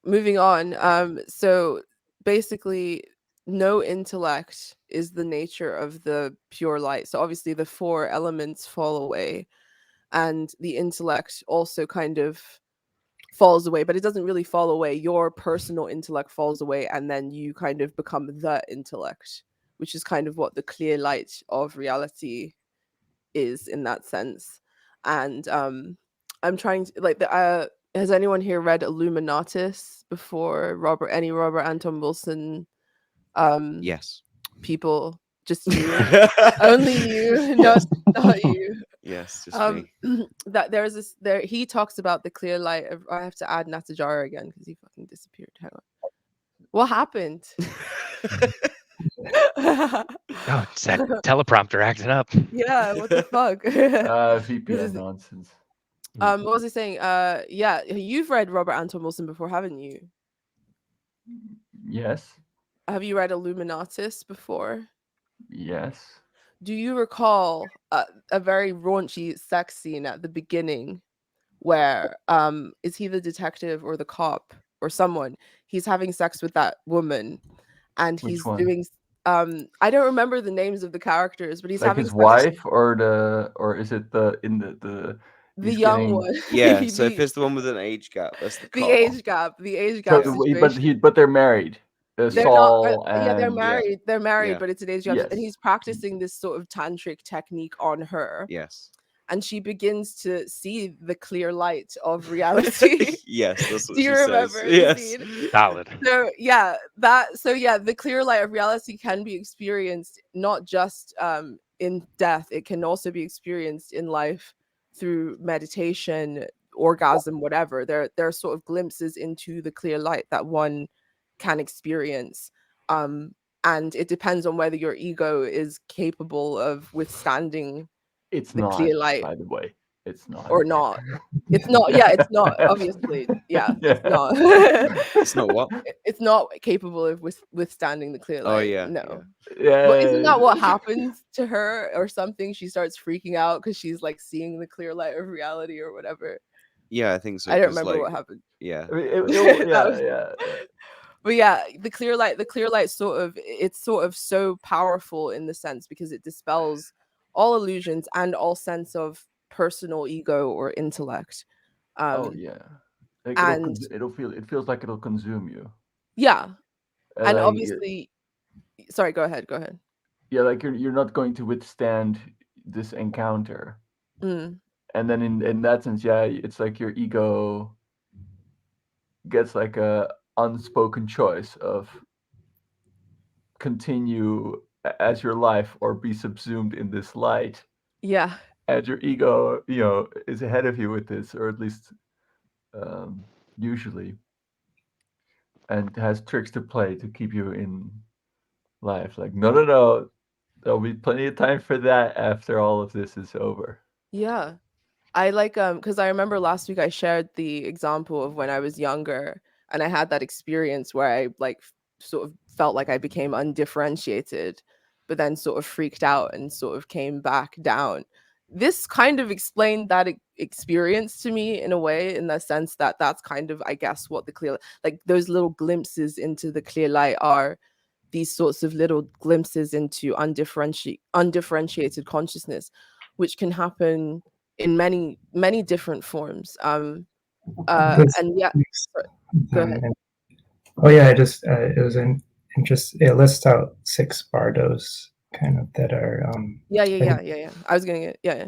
Moving on, so basically no intellect is the nature of the pure light. So obviously the four elements fall away and the intellect also kind of falls away, but it doesn't really fall away. Your personal intellect falls away and then you kind of become the intellect, which is kind of what the clear light of reality is in that sense. And I'm trying to like has anyone here read Illuminatus before? Robert Anton Wilson Yes. people? Just you. Only you, not you. Yes, just me. That there's this there he talks about the clear light of I have to add Natajara again because he fucking disappeared. Hang on. What happened? Oh, it's that teleprompter acting up. Yeah, what the fuck? VPN nonsense. What was I saying? Yeah, you've read Robert Anton Wilson before, haven't you? Yes. Have you read Illuminatus before? Yes. Do you recall a very raunchy sex scene at the beginning where is he the detective or the cop or someone? He's having sex with that woman and Which he's one? doing I don't remember the names of the characters, but he's Like having his sex. wife or is it in the The young one. Yeah, so if the, it's the one with an age gap, that's the the cop. age gap. The age So, gap situation. but they're married. They're not. Saul Yeah, they're and married. They're married, Yeah. but it's an age gap, Yes. and he's practicing this sort of tantric technique on her. Yes. And she begins to see the clear light of reality. Yes, that's what Do you she remember says. the Yes. scene? Solid. So the clear light of reality can be experienced not just in death. It can also be experienced in life through meditation, orgasm, whatever. There are sort of glimpses into the clear light that one can experience. And it depends on whether your ego is capable of withstanding It's the not, clear light by the way. It's not. or not. It's not. Yeah, it's not. Obviously, yeah, it's not. It's not what? It's not capable of withstanding the clear light. Oh yeah. No. Yeah. But isn't that what happens to her or something? She starts freaking out because she's like seeing the clear light of reality or whatever. Yeah, I think so. I don't 'cause, remember like, what happened. Yeah. I mean, That was- yeah. But yeah, the clear light it's sort of so powerful in the sense because it dispels all illusions and all sense of personal ego or intellect. Oh yeah. Like and it feels like it'll consume you. yeah, and like, obviously, sorry, go ahead. Yeah, like you're not going to withstand this encounter. Mm. And then in that sense, yeah, it's like your ego gets like a unspoken choice of continue as your life or be subsumed in this light. Yeah. And your ego, is ahead of you with this, or at least usually, and has tricks to play to keep you in life. Like, no, there'll be plenty of time for that after all of this is over. Yeah. I like because I remember last week I shared the example of when I was younger and I had that experience where I like sort of felt like I became undifferentiated, but then sort of freaked out and sort of came back down. This kind of explained that experience to me in a way, in the sense that that's kind of, I guess, what the clear, like those little glimpses into the clear light are these sorts of little glimpses into undifferentiated consciousness, which can happen in many different forms. And yeah, go ahead. Oh yeah, I just it was an interest. It lists out 6 bardos kind of that are. Yeah. I was getting it. Yeah.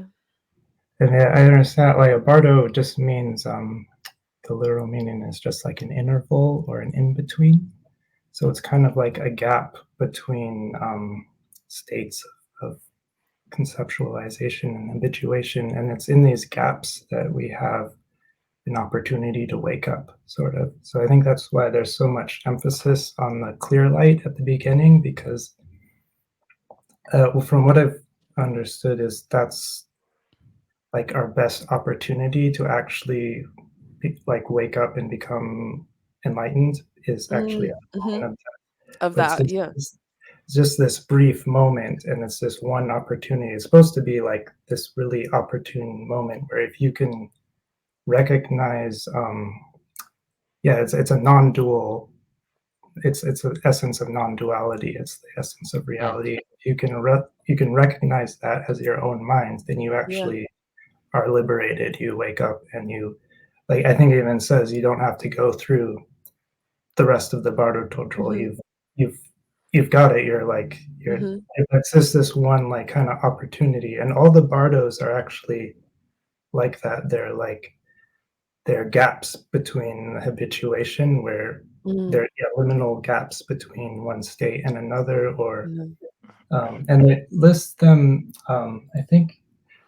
And I understand like a bardo just means the literal meaning is just like an interval or an in between. So it's kind of like a gap between states of conceptualization and habituation, and it's in these gaps that we have an opportunity to wake up, sort of. So I think that's why there's so much emphasis on the clear light at the beginning, because from what I've understood is that's like our best opportunity to actually wake up and become enlightened is actually of that. Yeah. It's just this brief moment, and it's this one opportunity. It's supposed to be like this really opportune moment where if you can recognize, it's a non-dual. It's an essence of non-duality. It's the essence of reality. If you can recognize that as your own mind, then you actually are liberated. You wake up and you, like, I think it even says you don't have to go through the rest of the bardo total. You've got it. It's just this one like kind of opportunity, and all the bardos are actually like that. They're gaps between habituation, where there are liminal gaps between one state and another, or and it lists them. I think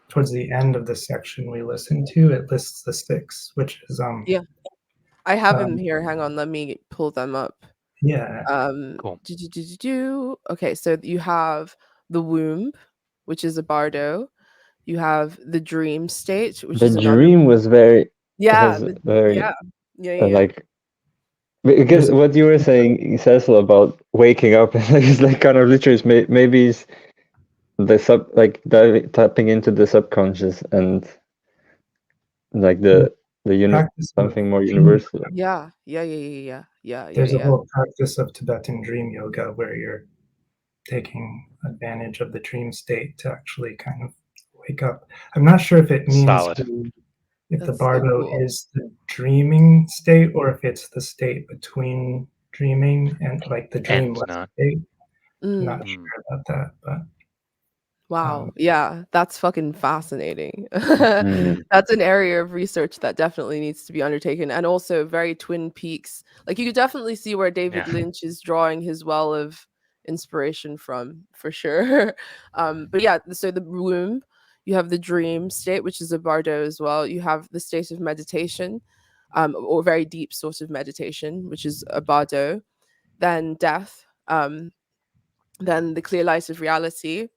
towards the end of the section we listened to, it lists the 6, which is I have them here. Hang on, let me pull them up. Yeah. Cool. Okay, so you have the womb, which is a bardo. You have the dream state, which the is another. Dream was very very like, because what you were saying, Cecil, about waking up, it's like kind of literally maybe it's the tapping into the subconscious and like the something more universal. Yeah. There's a whole practice of Tibetan dream yoga where you're taking advantage of the dream state to actually kind of wake up. I'm not sure if it means Solid. if the That's so bardo cool. is the dreaming state or if it's the state between dreaming and like the And dreamless not. state. I'm Mm. not sure about that, but Wow. Yeah, that's fucking fascinating. Mm. That's an area of research that definitely needs to be undertaken, and also very Twin Peaks. Like you could definitely see where David Yeah. Lynch is drawing his well of inspiration from, for sure. But yeah, so the womb, you have the dream state, which is a bardo as well. You have the state of meditation, or very deep sort of meditation, which is a bardo. Then death, then the clear light of reality,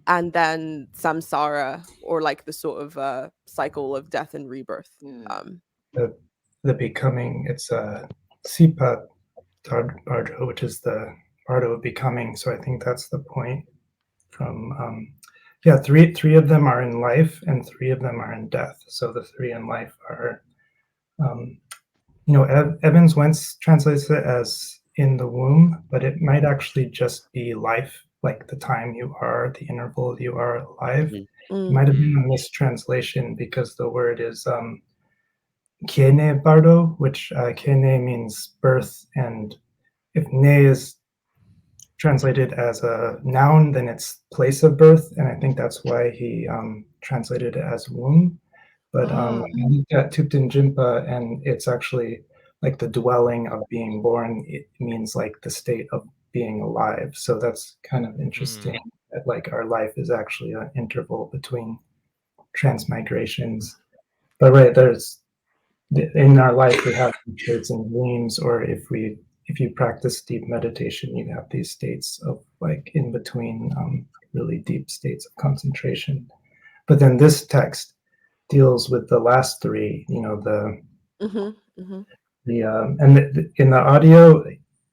and then samsara, or like the sort of cycle of death and rebirth. the becoming, it's a Sipa bardo, which is the bardo of becoming. So I think that's the point from yeah, three of them are in life and three of them are in death. So the three in life are um, Evans Wentz translates it as in the womb, but it might actually just be life, like the time you are, the interval you are alive. It might have been a mistranslation because the word is Kiene Bardo, which Kiene means birth, and if ne is translated as a noun, then it's place of birth, and I think that's why he translated it as womb. But I looked at Thupten Jinpa, and it's actually like the dwelling of being born. It means like the state of being alive. So that's kind of interesting that like our life is actually an interval between transmigrations. But right, there's in our life we have states and dreams, or if you practice deep meditation, you have these states of like in between really deep states of concentration. But then this text deals with the last three, in the audio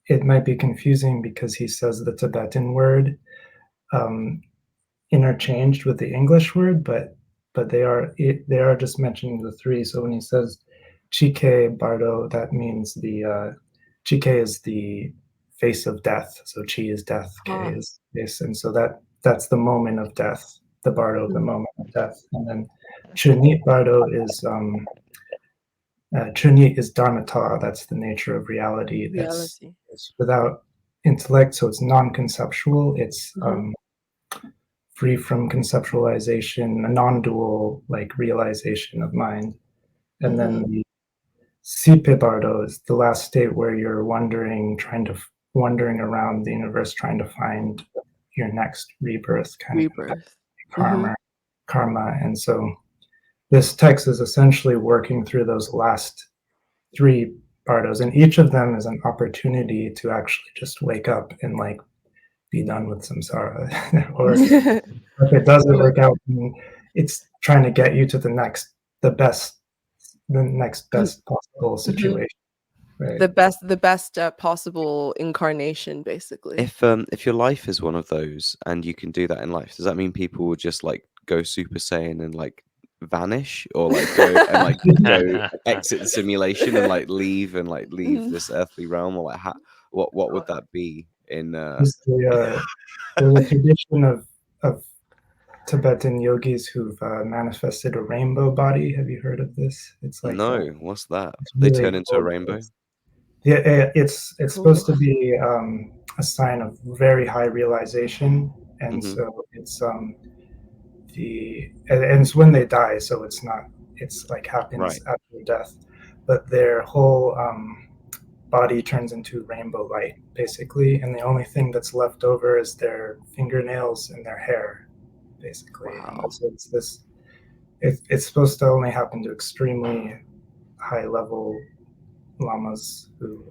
it might be confusing because he says the Tibetan word um, interchanged with the English word, but they are just mentioning the three. So when he says Chike Bardo, that means the Chike is the face of death. So Chi is death, Ke is this, and so that's the moment of death, the Bardo of the moment of death. And then Chunit Bardo is Chunit is Dharmata, that's the nature of reality. It's without intellect, so it's non-conceptual. It's free from conceptualization, a non-dual like realization of mind. And then the Sipe Bardo is the last state where you're wandering around the universe, trying to find your next rebirth, kind of karma. And so this text is essentially working through those last three bardos, and each of them is an opportunity to actually just wake up and like be done with samsara. Or if it doesn't work out, it's trying to get you to the next best possible situation. Right. The best possible incarnation, basically. If your life is one of those and you can do that in life, does that mean people will just like go Super Saiyan and like vanish, or like go and like go exit the simulation and like leave this earthly realm, or like what would that be in There's a tradition of Tibetan yogis who've manifested a rainbow body. Have you heard of this? It's like no, what's that? Really they turn into cool. a rainbow? Yeah, it's supposed to be a sign of very high realization, and so it's it's when they die, so it's not, it's like happens after death, but their whole body turns into rainbow light basically, and the only thing that's left over is their fingernails and their hair basically. And so it's this, it's supposed to only happen to extremely high level lamas who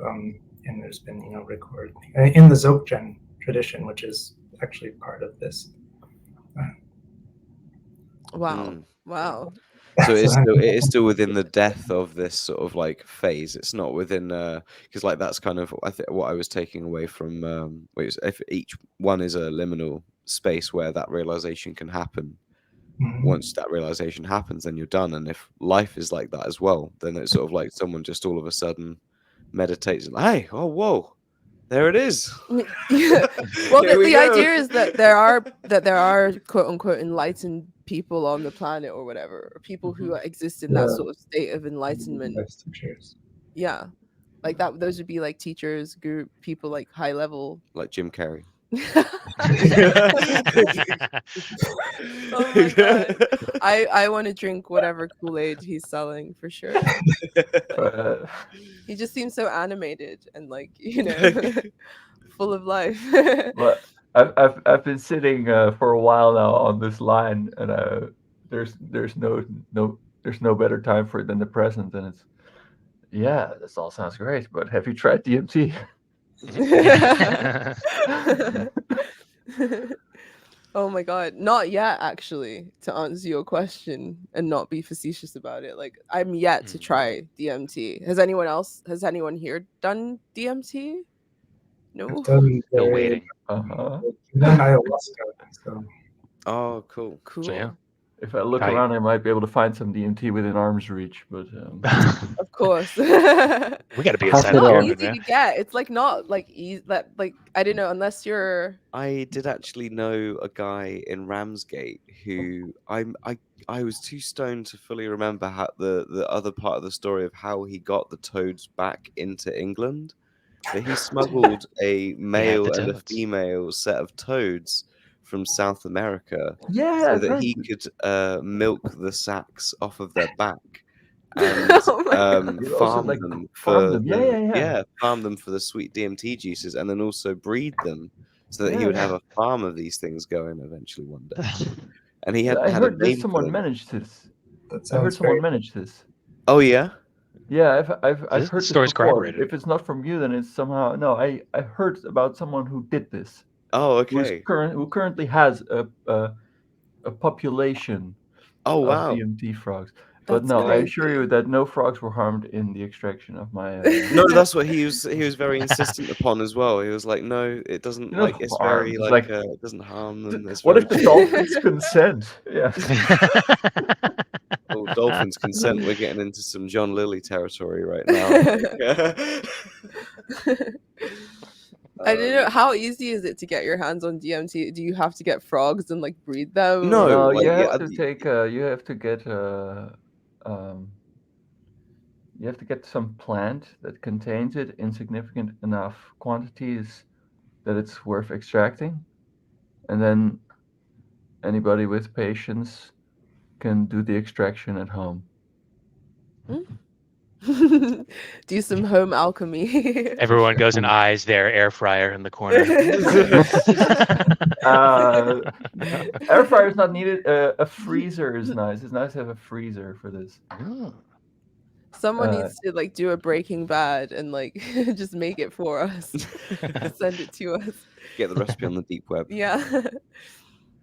and there's been recorded in the Dzogchen tradition, which is actually part of this. Wow. So it is still within the death of this sort of like phase. It's not within because like that's kind of what I was taking away from if each one is a liminal space where that realization can happen. Once that realization happens, then you're done. And if life is like that as well, then it's sort of like someone just all of a sudden meditates and hey, oh whoa, there it is. Well, the idea is that there are quote unquote enlightened people on the planet or whatever, or people who exist in Yeah. that sort of state of enlightenment. Nice teachers. Yeah, like that. Those would be like teachers, group people, like high level. Like Jim Carrey. Oh my god, I want to drink whatever Kool-Aid he's selling for sure. He just seems so animated and like full of life. But I've been sitting for a while now on this line, and there's no better time for it than the present, and it's this all sounds great. But have you tried DMT? Oh my god, not yet actually, to answer your question and not be facetious about it. Like I'm yet to try DMT. Has anyone here done DMT? No. I've done Still very- waiting. and then ayahuasca. So Oh, cool. Cool. So, yeah. If I look I- around, I might be able to find some DMT within arm's reach, but Of course. We got to be Pass inside it the on. Not pyramid, easy man. to get. It's like not like easy that like I don't know unless you're I did actually know a guy in Ramsgate who I was too stoned to fully remember how the other part of the story of how he got the toads back into England. But he smuggled a male the and a toads. female set of toads from South America yeah, so I've that heard he this. could milk the sacks off of their back and Oh my God. You also, farm like, them farm for them. Yeah. farm them for the sweet DMT juices, and then also breed them so that he Yeah, would yeah. have a farm of these things going eventually one day. And he I hadn't had a heard that name for someone them. managed this. that I heard sounds someone very. managed this. Oh yeah. Yeah, I've This heard this story's before. corroborated. If it's not from you, then it's somehow no. I heard about someone who did this. Oh Who okay. currently has a population Oh of wow. DMT frogs. But That's no, I assure you crazy. that no frogs were harmed in the extraction of my. No, that's what he was very insistent upon as well. He was like, no, it doesn't You're like not it's harmed. very It's like like, it doesn't harm them. It's what very if the chill. dolphins consent? Yeah. Oh, dolphins consent. We're getting into some John Lilly territory right now. I don't know how easy is it to get your hands on DMT? Do you have to get frogs and like breed them? No, No, like, you have yeah, to take. You have to get. You have to get some plant that contains it in significant enough quantities that it's worth extracting, and then anybody with patience can do the extraction at home. Do some home alchemy. Everyone goes and eyes their air fryer in the corner. Air fryer is not needed. A freezer is nice. It's nice to have a freezer for this. Someone needs to like do a Breaking Bad and like just make it for us. Send it to us. get the recipe on the deep web. Yeah.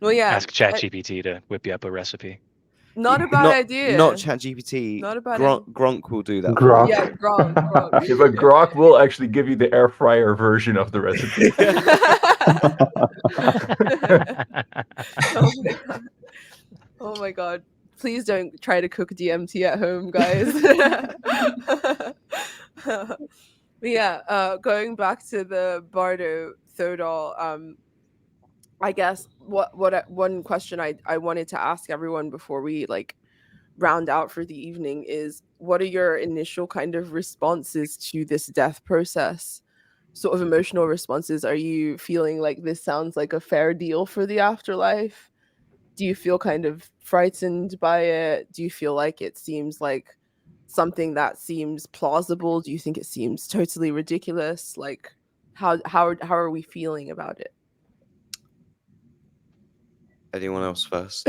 Well, yeah. Ask ChatGPT to whip you up a recipe. Not a bad idea. Not ChatGPT. Not a bad Gronk will do that. Grok. Yeah, Gronk. Yeah, but Grok will actually give you the air fryer version of the recipe. Oh my god. Oh my god. Please don't try to cook DMT at home, guys. But yeah, going back to the Bardo Thodol, I guess one question I wanted to ask everyone before we like round out for the evening is, what are your initial kind of responses to this death process? Sort of emotional responses. Are you feeling like this sounds like a fair deal for the afterlife? Do you feel kind of frightened by it? Do you feel like it seems like something that seems plausible? Do you think it seems totally ridiculous? Like how are we feeling about it? Anyone else first?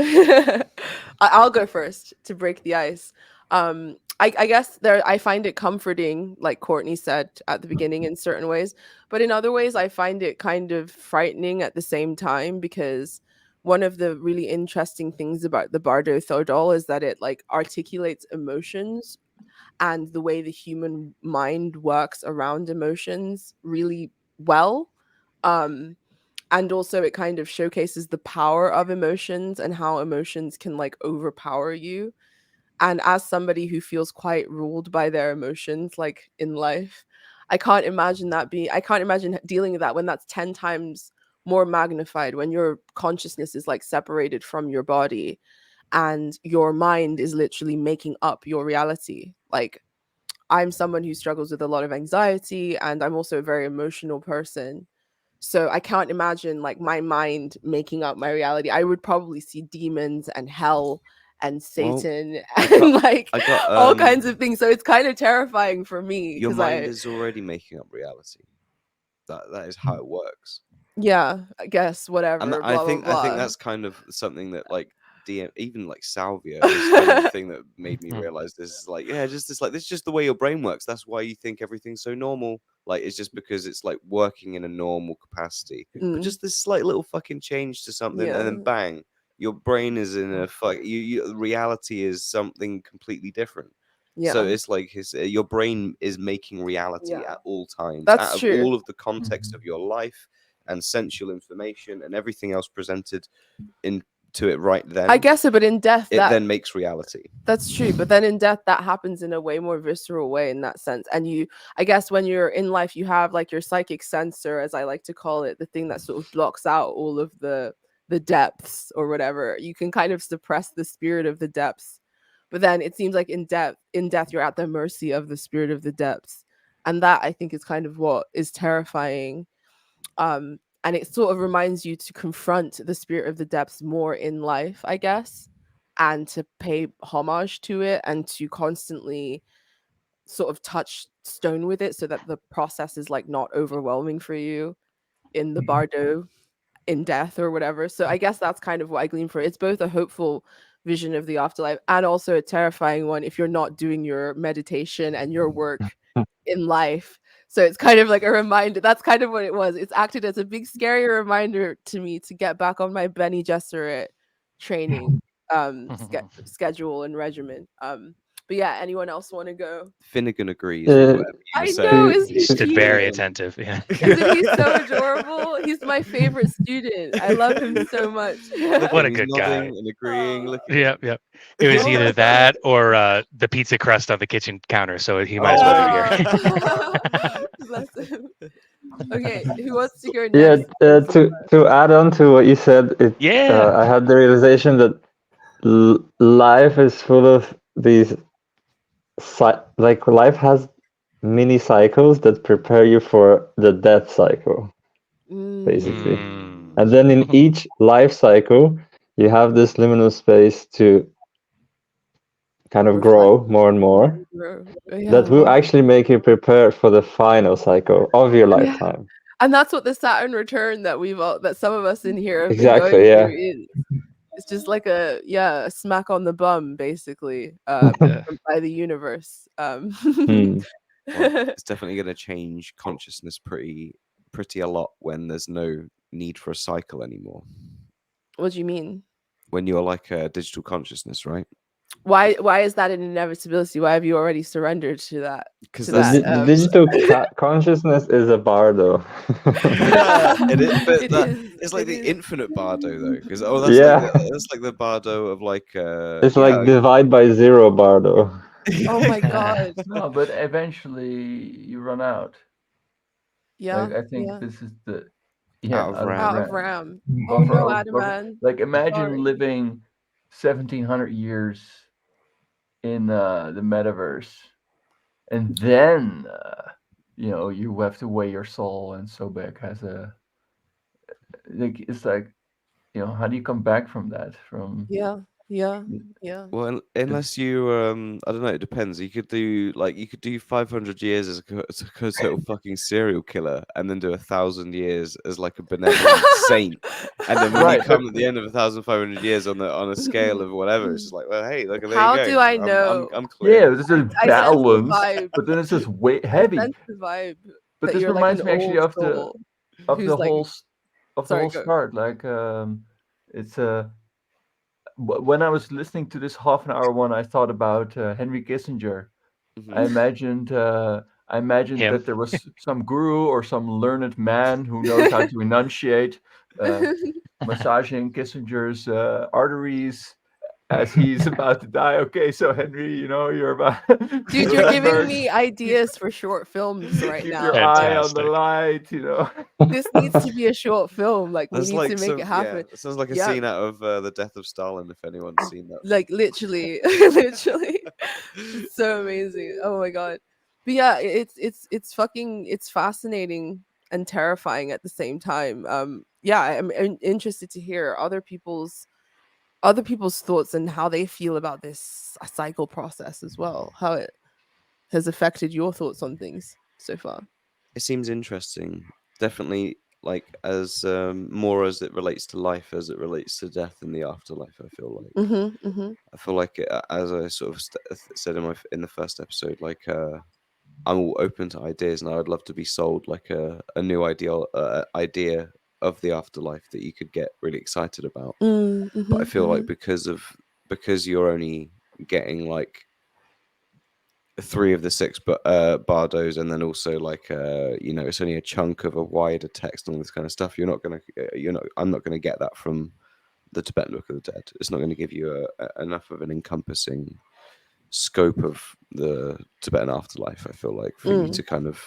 I'll go first to break the ice. I guess I find it comforting, like Courtney said at the beginning, in certain ways, but in other ways I find it kind of frightening at the same time, because one of the really interesting things about the Bardo Thodol is that it like articulates emotions and the way the human mind works around emotions really well. And also it kind of showcases the power of emotions and how emotions can like overpower you. And as somebody who feels quite ruled by their emotions like in life, I can't imagine dealing with that when that's 10 times more magnified, when your consciousness is like separated from your body. and your mind is literally making up your reality. Like, I'm someone who struggles with a lot of anxiety, and I'm also a very emotional person. So I can't imagine like my mind making up my reality. I would probably see demons and hell and Well, Satan I and got, like I got, all kinds of things. So it's kind of terrifying for me your because mind is already making up reality. That is how it works. yeah, I guess And whatever, I blah blah think blah. that's kind of something that like DM, even like salvia is kind of the thing that made me realize this is like, yeah, just this, like, this is just the way your brain works. That's why you think everything's so normal. Like, it's just because it's like working in a normal capacity. But just this slight little fucking change to something, and then Yeah, bang, your brain is in a reality is something completely different. So yeah, it's like your brain is making reality yeah. at all times, out That's of true. all of the context of your life and sensual information and everything else presented into it right then. I guess so, but in death, it then makes reality. that's true. But then in death, that happens in a way more visceral way in that sense. And I guess when you're in life, you have like your psychic sensor, as I like to call it, the thing that sort of blocks out all of the depths or whatever. You can kind of suppress the spirit of the depths. But then it seems like in death, you're at the mercy of the spirit of the depths. And that I think is kind of what is terrifying. And it sort of reminds you to confront the spirit of the depths more in life, I guess, and to pay homage to it and to constantly sort of touch stone with it so that the process is like not overwhelming for you in the bardo in death or whatever. So I guess that's kind of what I glean for it. It's both a hopeful vision of the afterlife and also a terrifying one if you're not doing your meditation and your work in life. So it's kind of like a reminder. That's kind of what it was. It's acted as a big scary reminder to me to get back on my Benny Gesserit training schedule and regimen. But yeah, anyone else want to go? Finnegan agrees with whatever you I say. know, isn't He he stood very cute? attentive. Yeah. Isn't he so adorable? He's my favorite student. I love him so much. Look What at a him, he's good guy. nodding and agreeing. Look at Yep, him. yep. It was Oh either my that or the pizza crust on the kitchen counter, so he might as well be here. Bless him. Okay, who wants to go Yeah, next? to add on to what you said, Yeah. I had the realization that life is full of these like life has mini cycles that prepare you for the death cycle, basically. Mm. And then in each life cycle, you have this liminal space to kind of grow more and more. That will actually make you prepare for the final cycle of your lifetime. And that's what the Saturn return that that some of us in here have been Exactly, going yeah. through is. It's just like a smack on the bum, basically, by the universe. Well, it's definitely going to change consciousness pretty a lot when there's no need for a cycle anymore. What do you mean? When you're like a digital consciousness, right? Why is that an inevitability? Why have you already surrendered to that? Because the digital consciousness is a bardo. Yeah, but it's like the infinite bardo though, because that's like the bardo of like it's like divide by zero bardo. Oh my god. No, but eventually you run out. Yeah, like, I think this is the out of RAM. Well, Oh no, Adaman. like imagine Sorry. living 1700 years in the metaverse, and then you have to weigh your soul, and Sobek has a like it's like how do you come back from that? Yeah. Well, unless you, I don't know. It depends. You could do 500 years as a total fucking serial killer, and then do 1,000 years as like a benevolent saint, and then when you come at the end of 1,500 years on a scale of whatever, it's just like, well, hey, look, there How you go. do I know? I'm clear. Yeah, this is I sense the balance, vibe. but then it's just way heavy. I sense the vibe. But That this you're like reminds an me actually old of the soul who's like, whole go. start. Like it's when I was listening to this half an hour one, I thought about Henry Kissinger. I imagined Him. that there was some guru or some learned man who knows how to enunciate, massaging Kissinger's arteries, as he's about to die. Okay, so Henry, you're about Dude, you're giving me ideas for short films right keep now. your eye on the Fantastic. light. This needs to be a short film. Like, we There's need to like make it happen. it sounds like a Yeah. scene out of The Death of Stalin, if anyone's seen that. Like, literally, literally. It's so amazing. Oh my god. But yeah, it's fucking, it's fascinating and terrifying at the same time. Yeah, I'm interested to hear other people's thoughts and how they feel about this cycle process as well. How it has affected your thoughts on things so far. It seems interesting. Definitely, like as more as it relates to life, as it relates to death in the afterlife. I feel like. I feel like, as I sort of said in the first episode, like I'm all open to ideas, and I would love to be sold like a new idea of the afterlife that you could get really excited about. But I feel like because you're only getting like 3 of the 6 bardos, and then also like it's only a chunk of a wider text and all this kind of stuff. I'm not gonna get that from the Tibetan Book of the Dead. It's not going to give you enough of an encompassing scope of the Tibetan afterlife. I feel like for you to kind of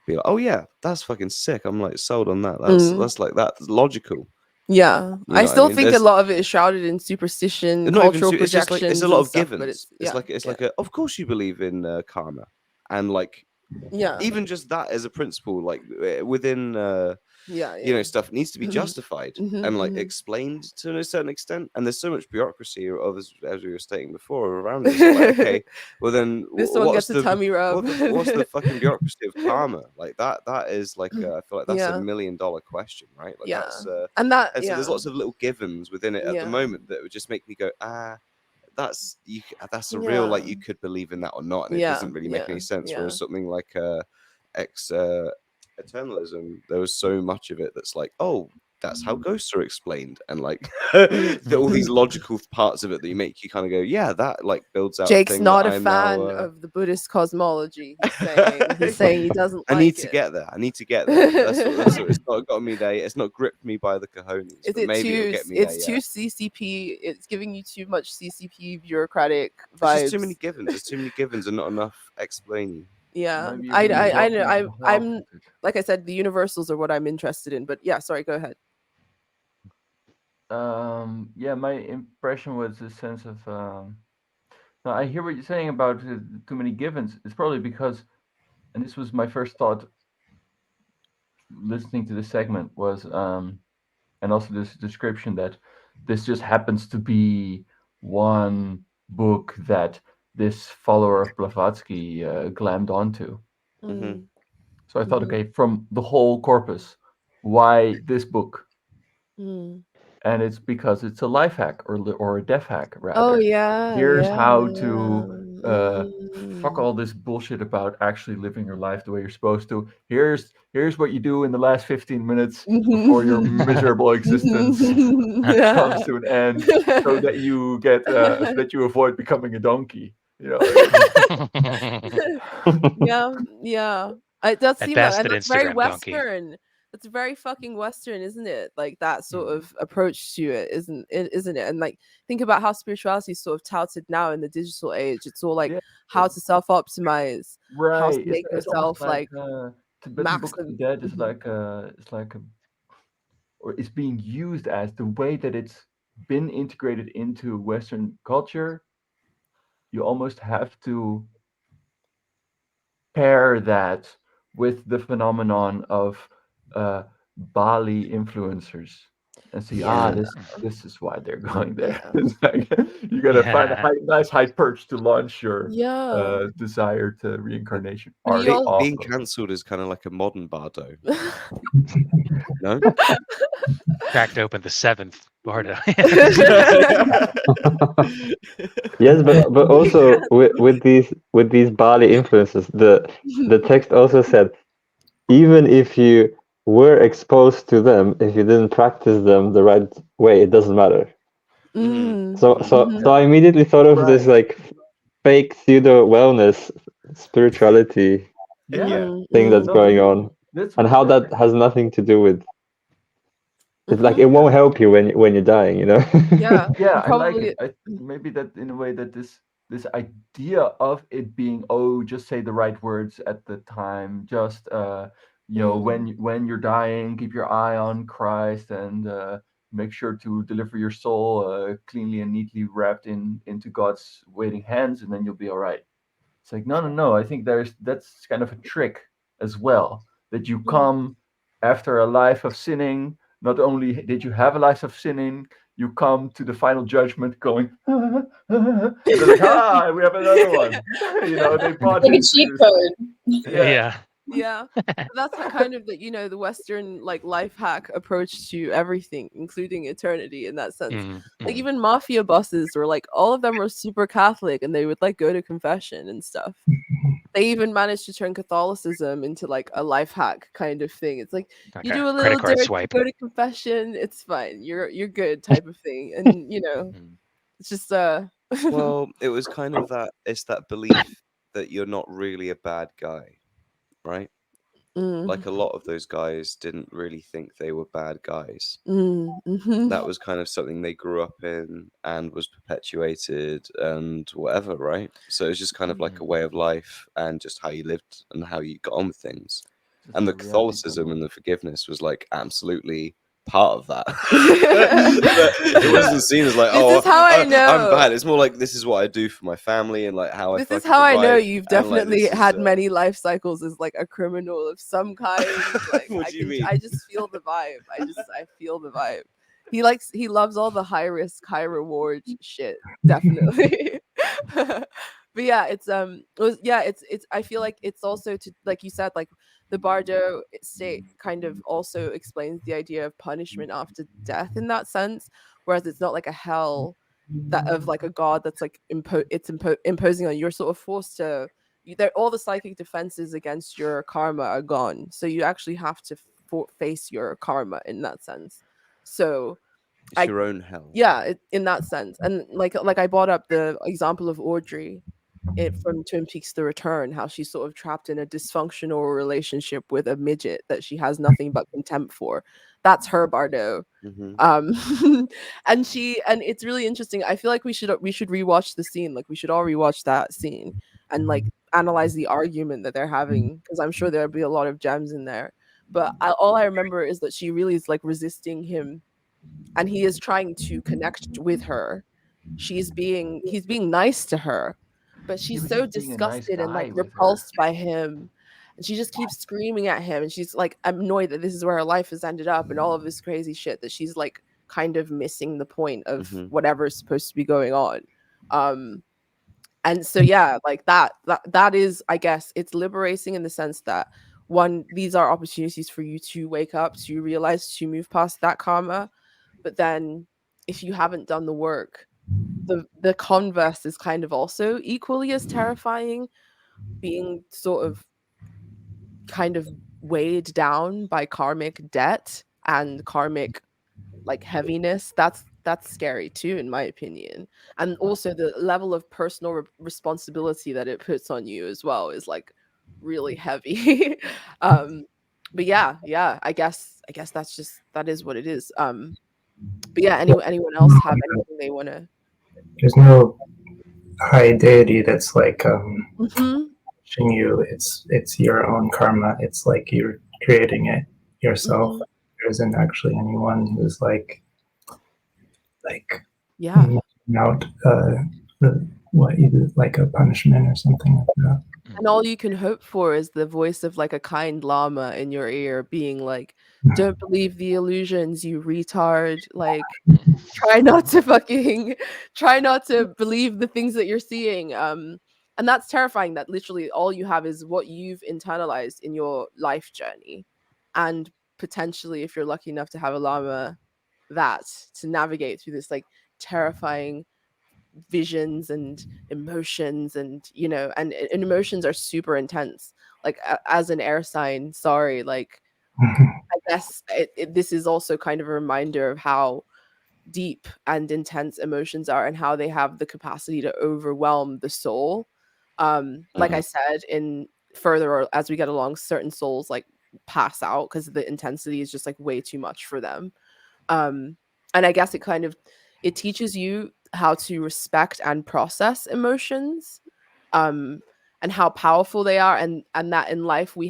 be like, oh yeah, that's fucking sick. I'm like sold on that. That's like that's logical. Yeah, I still think a lot of it is shrouded in superstition, cultural projections. It's just like it's a lot of stuff, givens. but it's like of course you believe in karma, and like even just that as a principle, like within stuff needs to be justified and like explained to a certain extent. And there's so much bureaucracy, as we were stating before, around it. So like, okay, well then this one gets a tummy rub. What's the fucking bureaucracy of karma? Like that is like I feel like that's $1 million question, right? Like that's and so there's lots of little givens within it at the moment that would just make me go that's a real, like, you could believe in that or not, and it doesn't really make any sense. Whereas something like eternalism, there was so much of it that's like, oh, that's how ghosts are explained, and like all these logical parts of it that you kind of go, yeah, that like builds out. Jake's not a fan of the Buddhist cosmology. He's saying he doesn't. I need to get there. That's what it's not got me there. It's not gripped me by the cojones. Maybe it'll get me there. It's too CCP. It's giving you too much CCP bureaucratic vibes. There's too many givens. There's too many givens and not enough explaining. Yeah, I know. I'm like I said, the universals are what I'm interested in. But yeah, sorry, go ahead. Yeah, my impression was a sense of no, I hear what you're saying about too many givens. It's probably because, and this was my first thought listening to this segment, was and also this description, that this just happens to be one book that this follower of Blavatsky glammed onto. So I thought, okay, from the whole corpus, why this book? And it's because it's a life hack or a death hack, rather. Oh yeah. Here's how to fuck all this bullshit about actually living your life the way you're supposed to. Here's what you do in the last 15 minutes before your miserable existence comes to an end, so that you get so that you avoid becoming a donkey. Yeah. It does seem like, and that's very Western. Donkey. It's very fucking Western, isn't it? Like that sort of approach to it, isn't it? And like, think about how spirituality is sort of touted now in the digital age. It's all like how to self-optimize, right? How to make yourself like Tibetan Book of the Dead is like or it's being used as the way that it's been integrated into Western culture. You almost have to pair that with the phenomenon of Bali influencers and see, this is why they're going there. It's like, you gotta find a nice high perch to launch your desire to reincarnation. Being cancelled is kind of like a modern bardo. No? Cracked open the 7th bardo. Yes, but also with these Bali influences, the text also said, even if you were exposed to them, if you didn't practice them the right way, it doesn't matter. So I immediately thought of this like fake pseudo wellness spirituality thing that's going on, and how that has nothing to do with It's like it won't help you when you're dying, you know. Yeah, Yeah, I like probably. it. Maybe that in a way that this idea of it being, oh, just say the right words at the time, just when you're dying, keep your eye on Christ, and make sure to deliver your soul cleanly and neatly wrapped into God's waiting hands, and then you'll be all right. It's like, no, no, no. I think that's kind of a trick as well, that you come after a life of sinning. Not only did you have a life of sinning, you come to the final judgment going, and they're like, we have another one. They bought Like a into cheat this. code. Yeah. Yeah. Yeah, that's kind of the Western like life hack approach to everything, including eternity in that sense. Like Mhm. even mafia bosses were like all of them were super Catholic and they would like go to confession and stuff. They even managed to turn Catholicism into like a life hack kind of thing. It's like Like you do a a credit little card dirt, you swipe. go to confession, it's fine. You're good type of thing. And Mhm. it's just Well, it was kind of that. It's that belief that you're not really a bad guy, right? Like a lot of those guys didn't really think they were bad guys. That was kind of something they grew up in and was perpetuated and whatever, right? So it's just kind of like a way of life and just how you lived and how you got on with things. Just And a the reality Catholicism bubble. and the forgiveness was like absolutely part of that. It this wasn't seen as like, is oh, how I I'm know. bad. It's more like this is what I do for my family and like how I This is fucking how I know survive. you've And like definitely this is had many life cycles as like a criminal of some kind. Like what do you mean? I just feel the vibe. I feel the vibe. He loves all the high risk, high reward shit. Definitely. But yeah, it's I feel like it's also to like you said, like the Bardo state kind of also explains the idea of punishment after death in that sense, whereas it's not like a hell that of like a god that's like imposing on you. You're sort of forced to all the psychic defenses against your karma are gone, so you actually have to face your karma in that sense. So It's your own hell. yeah, in that sense. And like I brought up the example of Audrey from Twin Peaks: The Return, how she's sort of trapped in a dysfunctional relationship with a midget that she has nothing but contempt for. That's her Bardo. Mm-hmm. And it's really interesting. I feel like we should rewatch the scene. Like we should all rewatch that scene and like analyze the argument that they're having, because I'm sure there'll be a lot of gems in there. But all I remember is that she really is like resisting him, and he is trying to connect with her. He's being nice to her, but Yeah, she's but so he's being a nice disgusted and like guy with her. repulsed by him, and she just keeps screaming at him, and she's like annoyed that this is where her life has ended up and all of this crazy shit, that she's like kind of missing the point of whatever is supposed to be going on. And so yeah, like that is, I guess it's liberating in the sense that one, these are opportunities for you to wake up, to realize, to move past that karma. But then if you haven't done the work, the converse is kind of also equally as terrifying, being sort of kind of weighed down by karmic debt and karmic like heaviness. That's scary too, in my opinion. And also the level of personal responsibility that it puts on you as well is like really heavy. But yeah, I guess that is what it is. But yeah, anyone else have anything they want to? There's no high deity that's like Mhm. pushing you. It's your own karma. It's like you're creating it yourself. Mhm. There isn't actually anyone who's like Yeah. making out what you do, like a punishment or something like that. And all you can hope for is the voice of like a kind llama in your ear being like, don't believe the illusions, you retard. Like, try not to try not to believe the things that you're seeing. And that's terrifying, that literally all you have is what you've internalized in your life journey. And potentially, if you're lucky enough to have a llama, that to navigate through this like terrifying visions and emotions, and and emotions are super intense. Like as an air sign, sorry, like I guess this is also kind of a reminder of how deep and intense emotions are, and how they have the capacity to overwhelm the soul. Like I said, in further, or as we get along, certain souls like pass out because the intensity is just like way too much for them. And I guess it teaches you how to respect and process emotions, and how powerful they are, and that in life we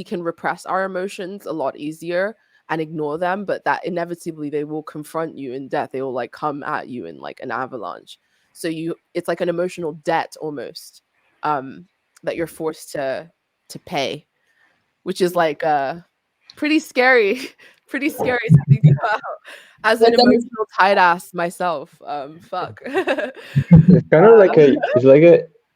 can repress our emotions a lot easier and ignore them, but that inevitably they will confront you in death. They will like come at you in like an avalanche. So it's like an emotional debt almost, that you're forced to pay, which is like pretty scary. Pretty scary to think about as an But then it's emotional tight ass myself. Fuck. It's kind of like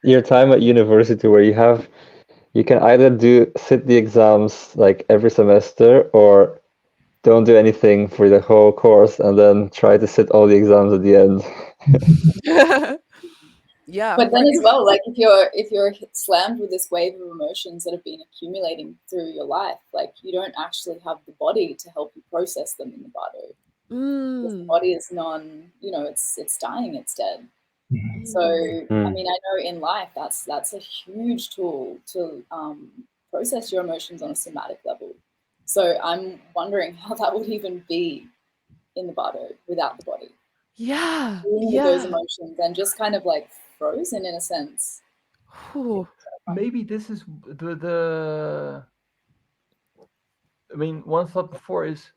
your time at university where you can either sit the exams like every semester or don't do anything for the whole course and then try to sit all the exams at the end. Yeah. But then as well, like if you're slammed with this wave of emotions that have been accumulating through your life, like you don't actually have the body to help you process them in the body. Because the body is it's dying, it's dead. So I mean, I know in life that's a huge tool to process your emotions on a somatic level. So I'm wondering how that would even be in the bardo without the body. Yeah. Dealing with those emotions and just kind of like frozen in a sense. Maybe this is the I mean, one thought before is,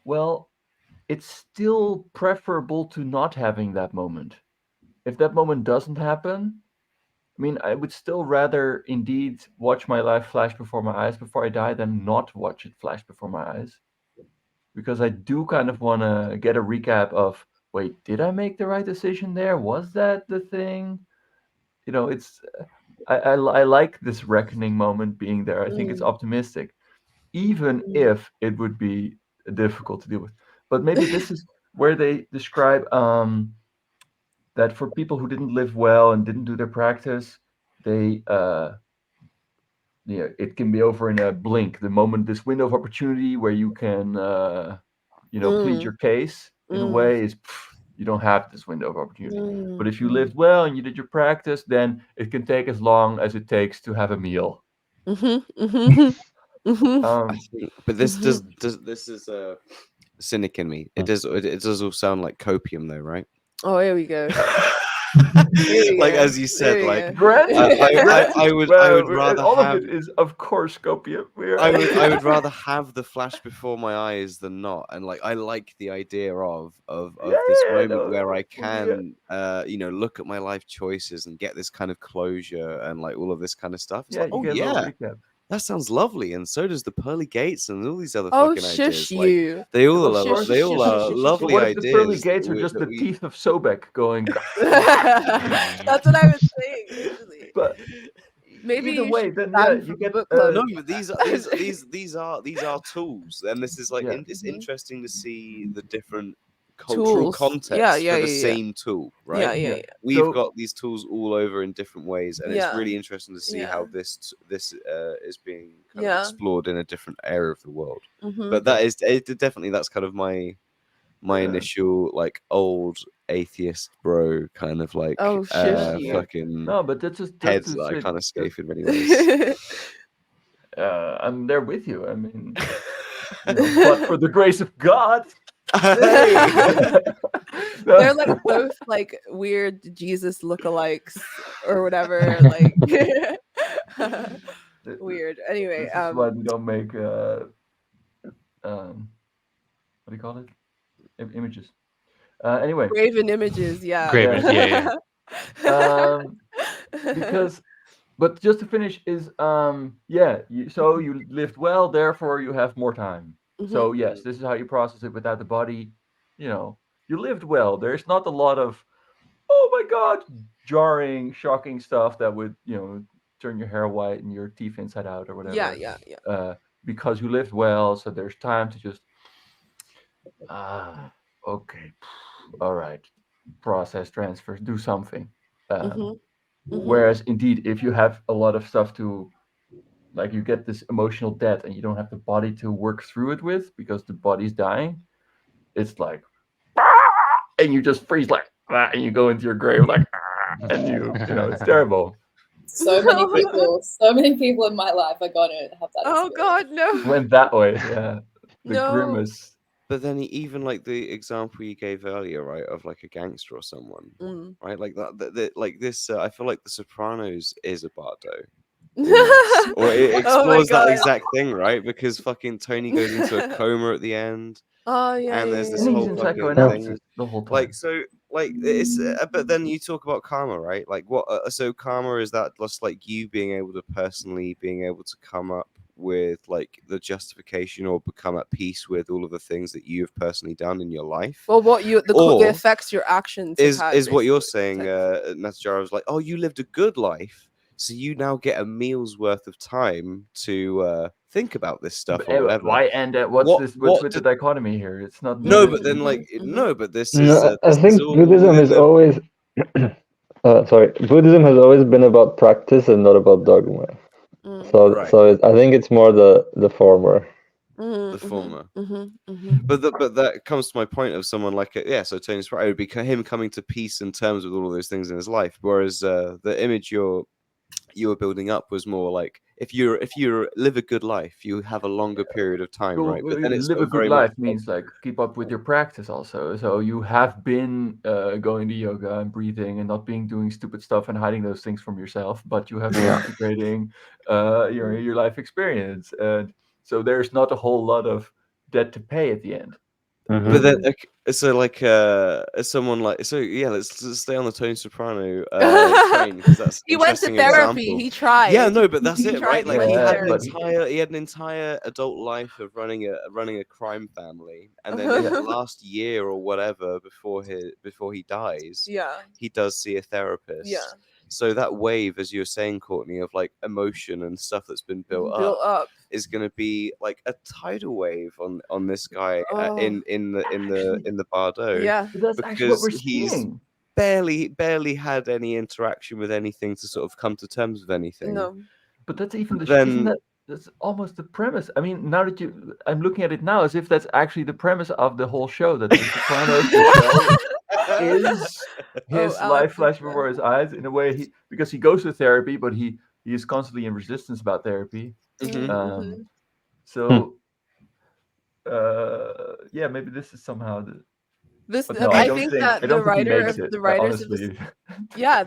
well, it's still preferable to not having that moment. If that moment doesn't happen, I mean, I would still rather indeed watch my life flash before my eyes before I die than not watch it flash before my eyes. Because I do kind of want to get a recap of, wait, did I make the right decision there? Was that the thing? You know, I like this reckoning moment being there. I think it's optimistic, even if it would be difficult to deal with. But maybe this is where they describe that for people who didn't live well and didn't do their practice, they it can be over in a blink. The moment, this window of opportunity where you can plead your case in a way is you don't have this window of opportunity. But if you lived well and you did your practice, then it can take as long as it takes to have a meal. I think, but this this is a cynic in me. It does all sound like copium though, right? Oh, here we go. Like as you said, like Granted, I would rather all have of it is of course copium. I would rather have the flash before my eyes than not, and like I like the idea of this moment where I can look at my life choices and get this kind of closure and like all of this kind of stuff. It's like, oh yeah, that sounds lovely, and so does the pearly gates and all these other fucking ideas. Like they all are lovely but what if ideas. the pearly gates are just the teeth of Sobek going? That's what I was saying initially. But maybe either way, then you get no. But these are tools, and this is like it's interesting to see the different cultural context for the same tool, right? Yeah. We've got these tools all over in different ways, and it's really interesting to see how this is being kind of explored in a different area of the world. But that's kind of my initial like old atheist bro kind of like fucking but that's heads that I kind of scape in many ways. I'm there with you. I mean, but for the grace of God. They're like both like weird Jesus lookalikes or whatever. Like weird. Anyway, this is why we don't make what do you call it? Images. Anyway, graven images. Yeah. Graven. Yeah. Because, but just to finish is so you lived well, therefore you have more time. So yes, this is how you process it without the body. You lived well. There's not a lot of, oh my God, jarring, shocking stuff that would, turn your hair white and your teeth inside out or whatever. Yeah. Because you lived well, so there's time to just, okay, all right, process, transfers, do something. Whereas indeed, if you have a lot of stuff to, like you get this emotional debt and you don't have the body to work through it with because the body's dying, it's like, and you just freeze like, and you go into your grave like, and it's terrible. So many people in my life, I gotta have that. Oh God, no. Went that way, yeah. The grimace. but then even like the example you gave earlier, right, of like a gangster or someone, right, like like this. I feel like The Sopranos is a bardo. Almost. Or it Oh my explores that God. exact thing, right? Because fucking Tony goes into a coma at the end, Oh yeah, and there's yeah, this And he's whole in yeah. fucking thing. psychoanalysis the whole time. Like so, like it's. But then you talk about karma, right? Like what? So karma is that just like you being able to personally being able to come up with like the justification or become at peace with all of the things that you have personally done in your life, Well, what you the or effects your actions have had, is what you're basically, saying, type of thing. Natjara, was like, oh, you lived a good life, so you now get a meal's worth of time to think about this stuff or whatever. Why end at what's What this? What's what with the dichotomy here? It's not no, needed. but then like no, but this is No, I this is think all Buddhism within is the always sorry, Buddhism has always been about practice and not about dogma. right, I think it's more the former. the former. But that comes to my point of someone like so Tony Soprano would be him coming to peace and terms with all of those things in his life, whereas the image you were building up was more like if you live a good life, you have a longer period of time, right? But then it's Live a sort of good very much life means like keep up with your practice also. So you have been going to yoga and breathing and not being doing stupid stuff and hiding those things from yourself, but you have been integrating your life experience. And so there's not a whole lot of debt to pay at the end. But then, so like, someone like, so yeah, let's stay on the Tony Soprano train because that's an He went to interesting therapy. example. He tried. Yeah, no, but that's He it, tried. right? He Like went he to had an therapy. entire adult life of running a crime family, and then in Yeah. the last year or whatever before he dies, Yeah. he does see a therapist. Yeah. So that wave, as you were saying, Courtney, of like emotion and stuff that's been built Built up. is going to be like a tidal wave on this guy Oh. in the Bardo. Yeah. But that's actually what Because we're he's seeing. barely had any interaction with anything to sort of come to terms with anything. No. But that's even the Then isn't that's almost the premise. I mean, now that I'm looking at it now as if that's actually the premise of the whole show. That the Sopranos, the show, is his Oh, Alex life flashing before his eyes in a way because he goes to therapy, but he is constantly in resistance about therapy. Mhm. So yeah, maybe this is somehow the. This, But no, I think that I don't think he makes it. the writers of Honestly,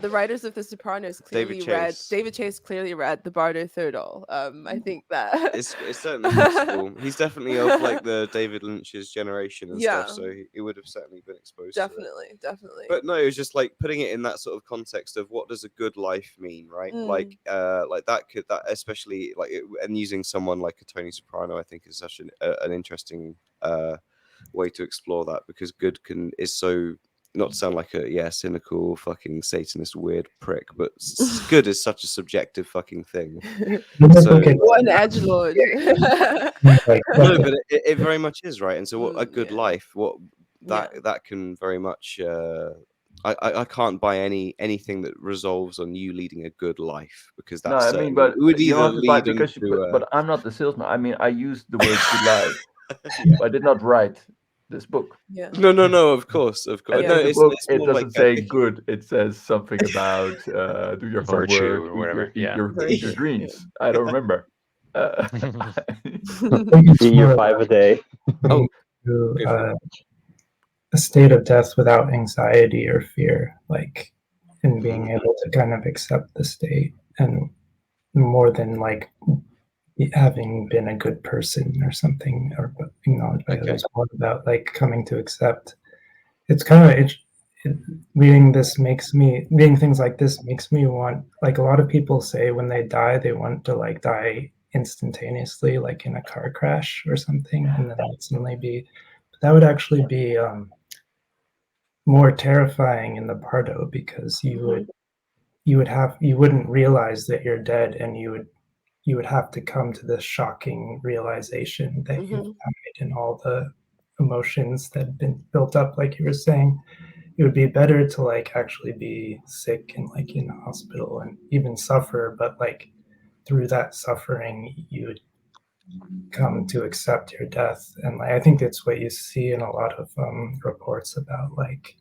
the writers of The Sopranos clearly read David Chase clearly read the Bardo Thirdal. I think that it's certainly possible. He's definitely of like the David Lynch's generation and stuff, so he would have certainly been exposed to it. Definitely. But no, it was just like putting it in that sort of context of what does a good life mean, right? Like that especially like and using someone like a Tony Soprano, I think is such an interesting way to explore that because good is so not to sound like a cynical fucking satanist weird prick, but good is such a subjective fucking thing. So what an edgelord. No, but it very much is, right? And so what a good life, what that can very much I can't buy anything that resolves on you leading a good life because no, that's I mean, but it would you either don't have to buy lead them because to but I'm not the salesman. I mean, I used the word good life. I did not write this book. Yeah. No, of course. And No, in the it's book, it more like doesn't say good. It says something about do your Virtue homework, or whatever. eat your greens. I don't remember. I think it's Eat your more 5 a day. Oh, to, a state of death without anxiety or fear, like in being able to kind of accept the state, and more than like having been a good person or something or acknowledged by others, more about like coming to accept. It's kind of reading things like this makes me want, like a lot of people say when they die they want to like die instantaneously, like in a car crash or something, and then suddenly be, that would actually be more terrifying in the Bardo because you wouldn't realize that you're dead, and you would have to come to this shocking realization that you've died, and all the emotions that have been built up, like you were saying. It would be better to like actually be sick and like in a hospital and even suffer, but like through that suffering you would come to accept your death. And like, I think that's what you see in a lot of reports about like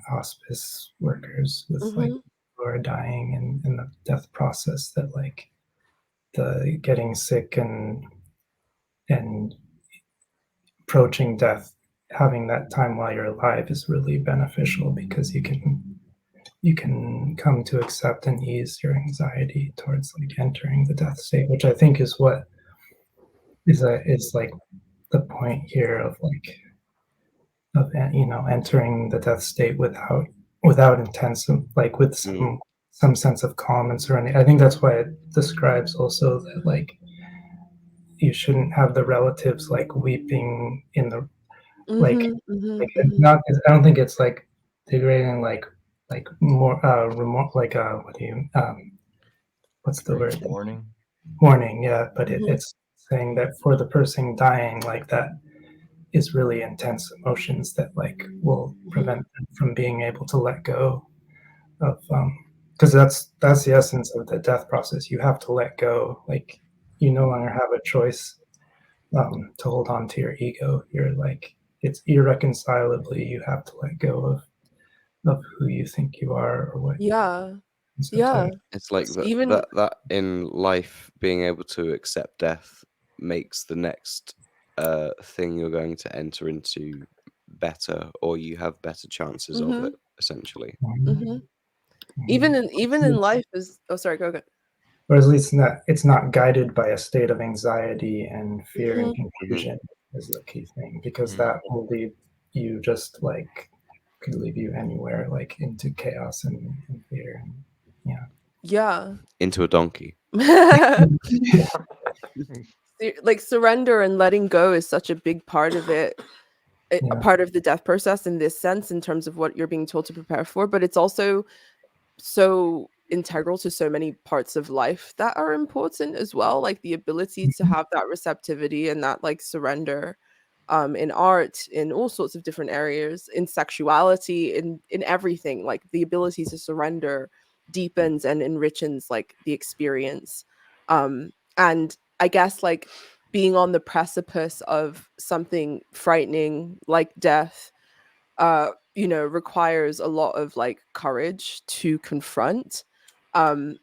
hospice workers with like who are dying in the death process, that like the getting sick and approaching death, having that time while you're alive is really beneficial because you can come to accept and ease your anxiety towards like entering the death state, which I think is what is like the point here of like of entering the death state without intensive, like with some sense of calm and serenity. I think that's why it describes also that like you shouldn't have the relatives like weeping in the like it's not. I don't think it's like degrading like more remote like what do you what's the word mourning, yeah, but it's saying that for the person dying, like that is really intense emotions that like will prevent them from being able to let go of because that's the essence of the death process. You have to let go, like you no longer have a choice to hold on to your ego. You're like it's irreconcilably you have to let go of who you think you are or what. Yeah. So Yeah. It's like Even that in life, being able to accept death makes the next thing you're going to enter into better, or you have better chances of it, essentially. even in life is sorry, go. Or at least it's not guided by a state of anxiety and fear and confusion is the key thing, because that will lead you just like could lead you anywhere, like into chaos and fear and Yeah. Into a donkey. Like surrender and letting go is such a big part of it, a part of the death process in this sense, in terms of what you're being told to prepare for, but it's also so integral to so many parts of life that are important as well, like the ability to have that receptivity and that like surrender in art, in all sorts of different areas, in sexuality, in everything. Like the ability to surrender deepens and enriches like the experience. And I guess like being on the precipice of something frightening like death requires a lot of like courage to confront. And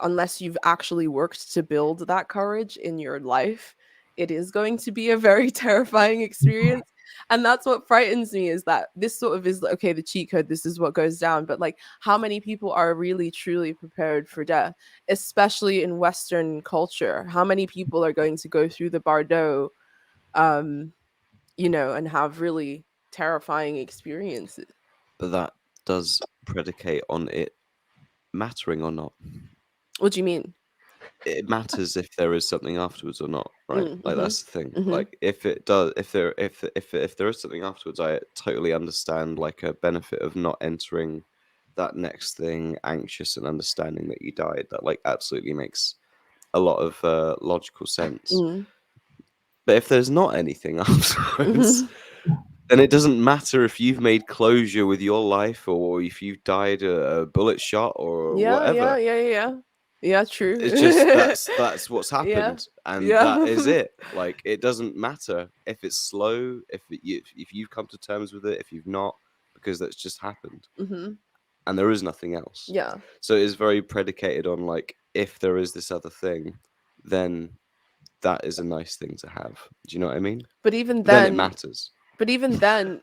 unless you've actually worked to build that courage in your life, it is going to be a very terrifying experience. And that's what frightens me, is that this sort of is okay, the cheat code, this is what goes down. But like, how many people are really truly prepared for death, especially in Western culture? How many people are going to go through the bardo, and have really terrifying experiences? But that does predicate on it mattering or not. What do you mean? It matters if there is something afterwards or not, right? Like that's the thing. Mhm. Like if it does, if there is something afterwards, I totally understand like a benefit of not entering that next thing anxious and understanding that you died. That like absolutely makes a lot of logical sense. But if there's not anything afterwards, then it doesn't matter if you've made closure with your life or if you've died a bullet shot or whatever. Yeah, true. It's just that's what's Yeah. happened, and Yeah. that is it. Like it doesn't matter if it's slow, if you've come to terms with it, if you've not, because that's just happened, and there is nothing else. Yeah. So it is very predicated on like if there is this other thing, then that is a nice thing to have. Do you know what I mean? But even Then it then, matters.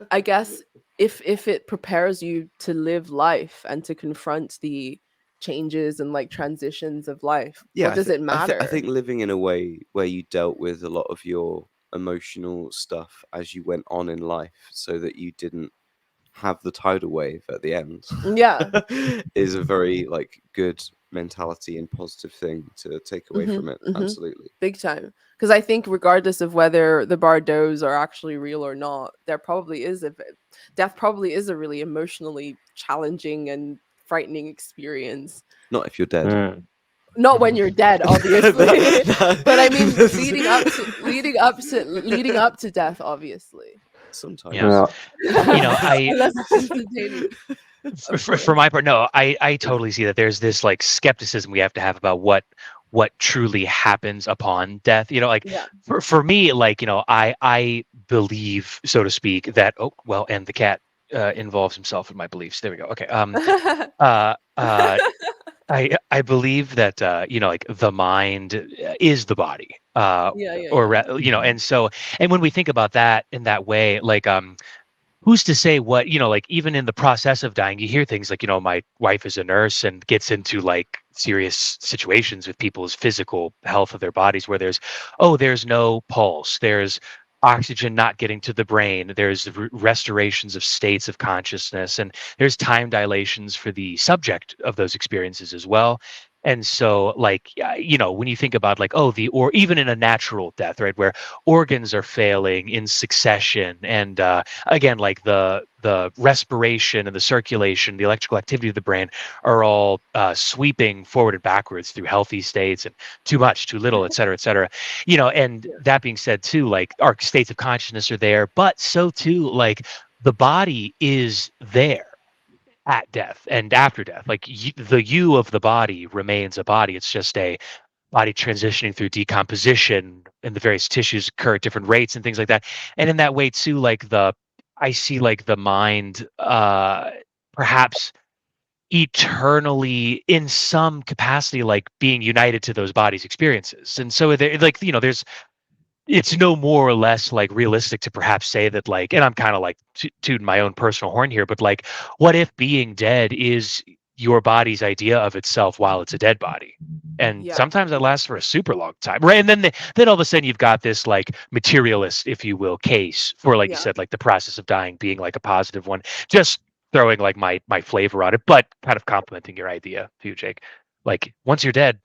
I guess if it prepares you to live life and to confront the changes and like transitions of life, Yeah, what does it matter? I think living in a way where you dealt with a lot of your emotional stuff as you went on in life, so that you didn't have the tidal wave at the end, is a very like good mentality and positive thing to take away from it. Absolutely, big time. Because I think regardless of whether the bardos are actually real or not, death probably is a really emotionally challenging and frightening experience. not if you're dead. Not when you're dead, obviously. But I mean, leading up to death, obviously. Sometimes, Unless it's instantaneous. For my part, no, I totally see that there's this like skepticism we have to have about what truly happens upon death. For me, like, I believe, so to speak, that and the cat involves himself in my beliefs. There we go. Okay. I believe that like the mind is the body, and so, and when we think about that in that way, like who's to say what, like even in the process of dying, you hear things like, my wife is a nurse and gets into like serious situations with people's physical health of their bodies where there's no pulse, there's oxygen not getting to the brain, there's restorations of states of consciousness, and there's time dilations for the subject of those experiences as well. And so, like, when you think about like, or even in a natural death, right, where organs are failing in succession, and again, like the respiration and the circulation, the electrical activity of the brain are all sweeping forward and backwards through healthy states, and too much, too little, et cetera, et cetera. And that being said, too, like our states of consciousness are there, but so too, like the body is there at death and after death. Like the you of the body remains a body. It's just a body transitioning through decomposition, and the various tissues occur at different rates and things like that. And in that way too, like I see like the mind perhaps eternally in some capacity, like being united to those bodies experiences. And so like, there's, it's no more or less like realistic to perhaps say that, like, and I'm kind of like tooting my own personal horn here, but like, what if being dead is your body's idea of itself while it's a dead body? And sometimes that lasts for a super long time, right? And then all of a sudden you've got this like materialist, if you will, case for, like you said, like the process of dying being like a positive one. Just throwing like my flavor on it, but kind of complimenting your idea too, Jake. Like once you're dead,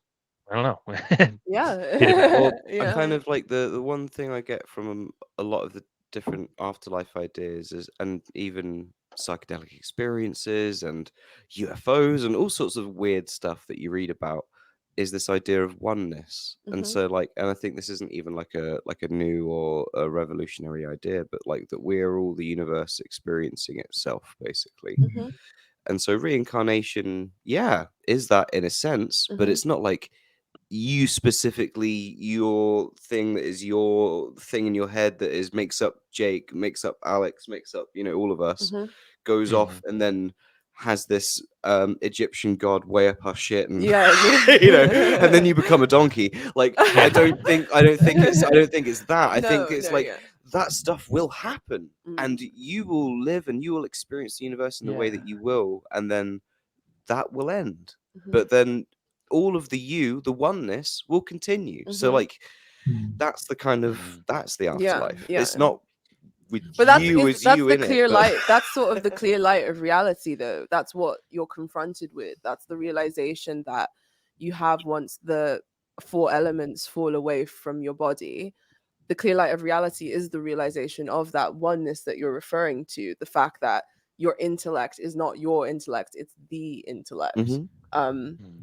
I don't know. Hit it back. Well, I kind of like the one thing I get from a lot of the different afterlife ideas is, and even psychedelic experiences and UFOs and all sorts of weird stuff that you read about, is this idea of oneness. And so like, and I think this isn't even like a new or a revolutionary idea, but like that we're all the universe experiencing itself basically. And so reincarnation, is that in a sense, but it's not like you specifically, your thing that is your thing in your head that is makes up Jake, makes up Alex, makes up all of us, goes off and then has this Egyptian god weigh up our shit and and then you become a donkey. Like I don't think it's that. I think it's like that stuff will happen and you will live and you will experience the universe in the way that you will, and then that will end. But then all of the oneness will continue. So like that's the kind of that's the afterlife. It's not with but that's you as that's you the in clear it. light. That's sort of the clear light of reality, though. That's what you're confronted with. That's the realization that you have once the four elements fall away from your body. The clear light of reality is the realization of that oneness that you're referring to. The fact that your intellect is not your intellect, it's the intellect.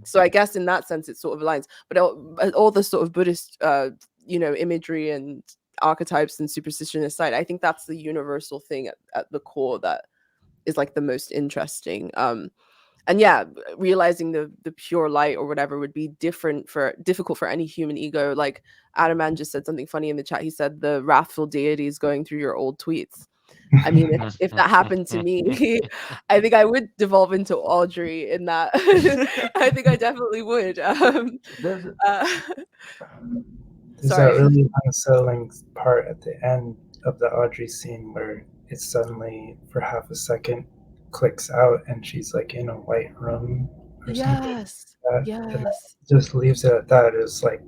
So I guess in that sense it sort of aligns, but all the sort of Buddhist imagery and archetypes and superstition aside, I think that's the universal thing at the core that is like the most interesting. And realizing the pure light or whatever would be difficult for any human ego. Like Adaman just said something funny in the chat. He said the wrathful deity is going through your old tweets. I mean, if that happened to me, I think I would devolve into Audrey in that. I think I definitely would. There's Sorry. that really unsettling part at the end of the Audrey scene where it suddenly, for half a second, clicks out and she's like in a white room or something. And that just leaves it at that. It was like,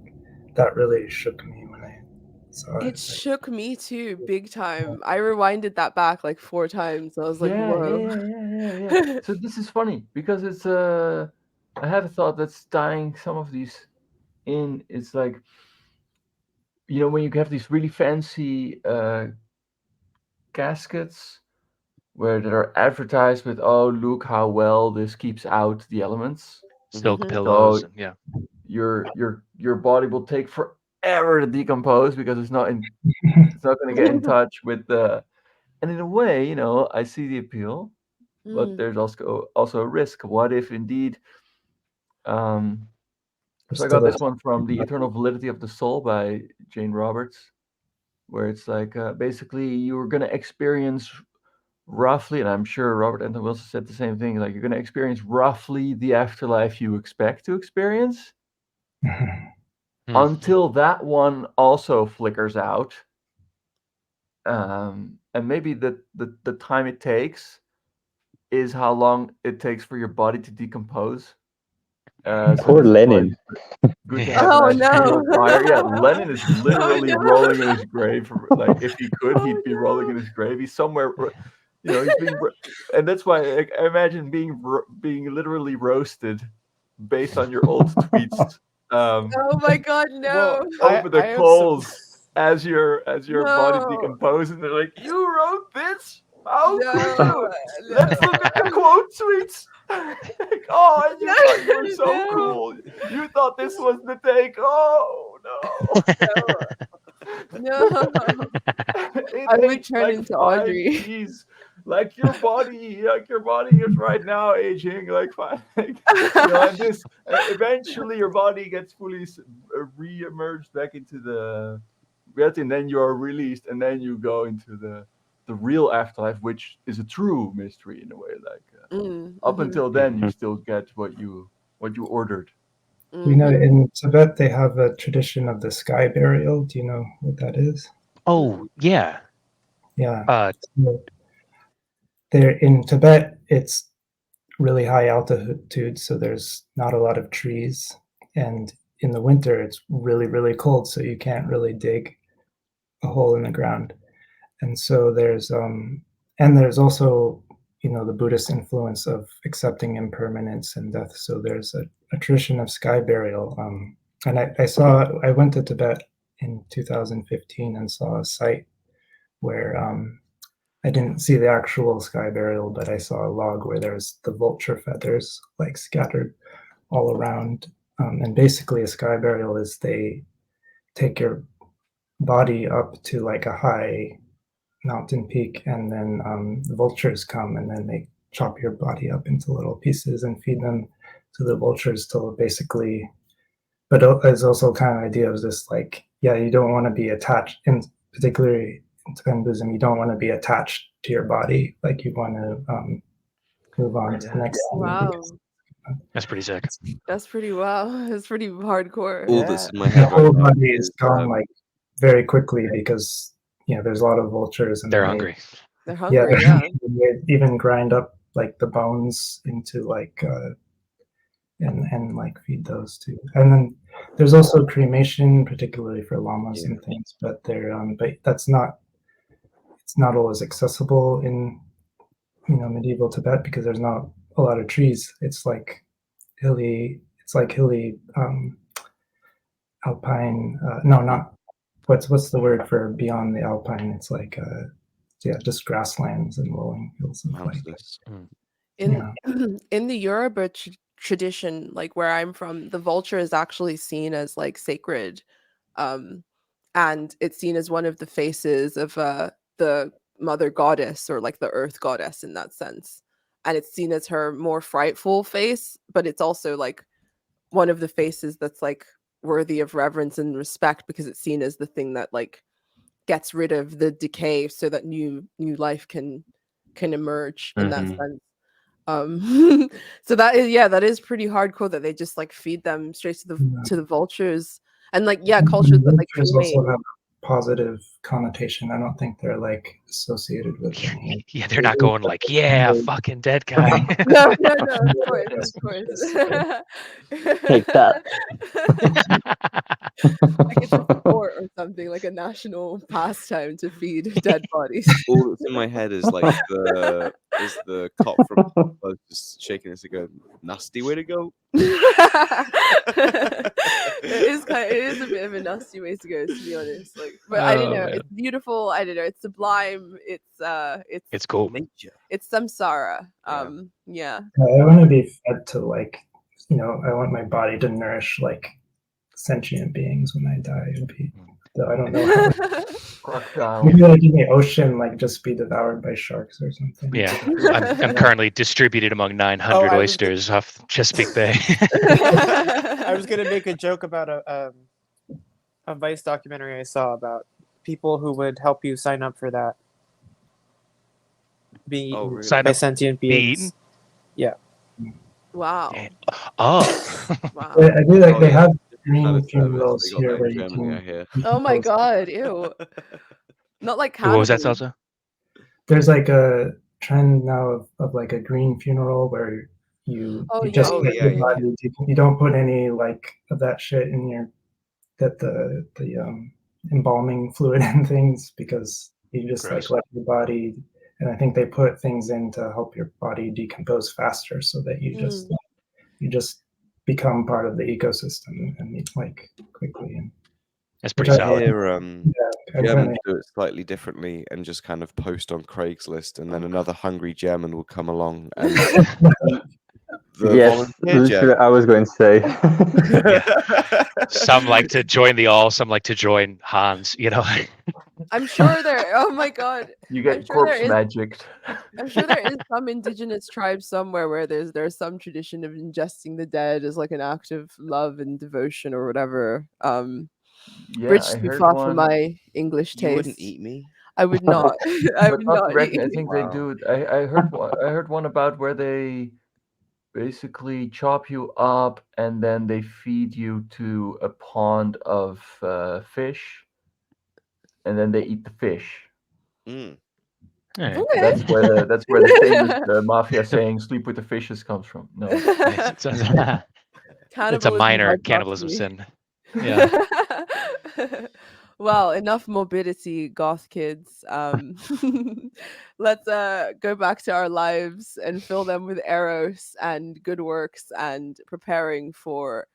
that really shook me when I saw it. It shook me too, big time. I rewinded that back like 4 times. I was like, whoa. Yeah. So this is funny because it's I have a thought that's tying some of these in. It's like, when you have these really fancy caskets where that are advertised with, oh, look how well this keeps out the elements, silk pillows, and your body will take forever to decompose because it's not going to get in touch with the. And in a way, I see the appeal, but there's also a risk. What if indeed? So I got this one from The Eternal Validity of the Soul by Jane Roberts, where it's like basically you're going to experience roughly, and I'm sure Robert Anton Wilson said the same thing, like you're going to experience roughly the afterlife you expect to experience. until that one also flickers out. And maybe the time it takes is how long it takes for your body to decompose. So Poor this is why Lenin. it's good to have a Oh nice no! real fire. Yeah, Lenin is Oh literally no! rolling in his grave. Like if he could, Oh he'd be rolling in no! his grave. He's somewhere, he's being, and that's why I imagine being literally roasted based on your old tweets. Oh my God, Well, no! Over the I have some. coals as your body No! decomposes, and they're like, "You wrote this? How could No! you? Let's No! look at the quote tweets." Like, oh, and you thought you were so No! cool. You thought this was the take. Oh no. No! It I would aged turn like into 5 Audrey. Gs. Like your body is right now aging like five. And this eventually your body gets fully re-emerged back into the reality, and then you are released, and then you go into the real afterlife, which is a true mystery in a way. Like up until then, you still get what you ordered. You know, in Tibet, they have a tradition of the sky burial. Do you know what that is? Oh, yeah. Yeah. There in Tibet, it's really high altitude, so there's not a lot of trees. And in the winter, it's really, really cold, so you can't really dig a hole in the ground. And so there's also, the Buddhist influence of accepting impermanence and death. So there's a tradition of sky burial. And I went to Tibet in 2015 and saw a site where I didn't see the actual sky burial, but I saw a log where there's the vulture feathers like scattered all around. And basically, a sky burial is they take your body up to like a high mountain peak, and then the vultures come and then they chop your body up into little pieces and feed them to the vultures till basically. But there's also kind of idea of this like, yeah, you don't want to be attached, and particularly in Tibetan Buddhism, you don't want to be attached to your body. Like you want to move on to the next thing. Wow. That's pretty sick. That's pretty wow. That's pretty hardcore. All that's in my The head right whole now body is is gone like very quickly because there's a lot of vultures and They're they- hungry. They're Yeah, hungry, yeah. they even grind up like the bones into like and like feed those too. And then there's also cremation, particularly for lamas and things, but but it's not always accessible in medieval Tibet because there's not a lot of trees. It's like hilly alpine. No, not what's the word for beyond the alpine? It's like just grasslands and rolling hills and like In in the Yoruba tradition, like where I'm from, the vulture is actually seen as like sacred, and it's seen as one of the faces of the mother goddess or like the earth goddess in that sense, and it's seen as her more frightful face, but it's also like one of the faces that's like worthy of reverence and respect because it's seen as the thing that like gets rid of the decay so that new life can emerge in that sense. So that is pretty hardcore that they just like feed them straight to the vultures, and like cultures that like vultures cremate. also have a positive connotation. I don't think they're like associated with any. Yeah, they're not going like, yeah, fucking dead guy. No, of course. Take that. Like it's a sport or something, like a national pastime to feed dead bodies. all that's in my head is like the cop from just shaking his head going, nasty way to go. It is a bit of a nasty way to go, to be honest. Like, but I don't know. man. It's beautiful. I don't know. It's sublime. It's cool. Nature. It's samsara. I want to be fed to like, I want my body to nourish like sentient beings when I die. So I don't know how. Crocodile. Maybe like in the ocean, like just be devoured by sharks or something. Yeah, I'm currently distributed among 900 I was oysters off Chesapeake Bay. I was gonna make a joke about a Vice documentary I saw about people who would help you sign up for that. Being eaten really? Sign by up, sentient be beings. eaten? Yeah. Wow. Oh, Wow. I do like they have green kind of service funerals they got here there where in you Germany, I can hear. Oh my decompose. god, ew. Not like What was that, cannibals. Salsa? There's like a trend now of like a green funeral where you Oh you yeah, just Oh, let yeah, your yeah, body you don't put any like of that shit in your the embalming fluid and things because you just like Gross. let your body, and I think they put things in to help your body decompose faster so that you just become part of the ecosystem and like quickly, and That's which pretty I I solid. hear I Germans finally do it slightly differently and just kind of post on Craigslist, and then another hungry German will come along and the Yes, volunteer literally, German. I was going to say. Some like to join the all, some like to join Hans, you know. I'm sure there. Oh my god, You I'm get sure there corpse is. magicked. I'm sure there is some indigenous tribe somewhere where there's some tradition of ingesting the dead as like an act of love and devotion or whatever. Yeah, Bridge I too heard far for one, my English You wouldn't taste. eat me? I would not. I but would not not directly. I eat. think they Wow. do it. I heard one about where they basically chop you up and then they feed you to a pond of fish, and then they eat the fish. Mm. All right. Okay. That's where the famous mafia saying "sleep with the fishes" comes from. No, Nice. It's a Cannibalism minor by cannibalism proxy. sin. Yeah. Well, enough morbidity, goth kids. Let's go back to our lives and fill them with eros and good works and preparing for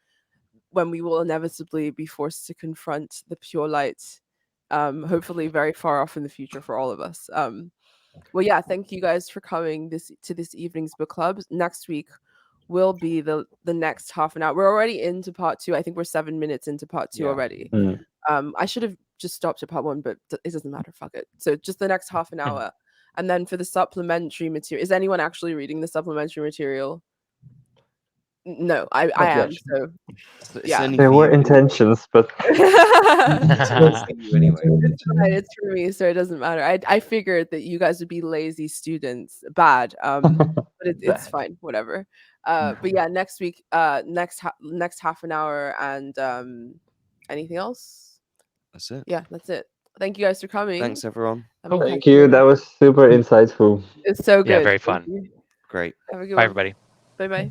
when we will inevitably be forced to confront the pure light. Hopefully very far off in the future for all of us. Well, yeah, thank you guys for coming to this evening's book club. Next week will be the next half an hour. We're already into part 2. I think we're 7 minutes into part 2 Yeah. already. Mm. I should have just stopped at part 1, but it doesn't matter. Fuck it. So just the next half an hour, and then for the supplementary material, is anyone actually reading the supplementary material? No, I not am. yet. So It's yeah. only There for were you anyway. intentions, but It's only for you anyway. It's fine. It's for me, so it doesn't matter. I figured that you guys would be lazy students. Bad. But it's Bad. fine. Whatever. But yeah, next week, next half an hour, and anything else? That's it. Yeah, that's it. Thank you guys for coming. Thanks, everyone. I'm Cool. thank you. That was super insightful. It's so Yeah, good. very Thank fun. you. Great. Have a good Bye, one. everybody. Bye bye.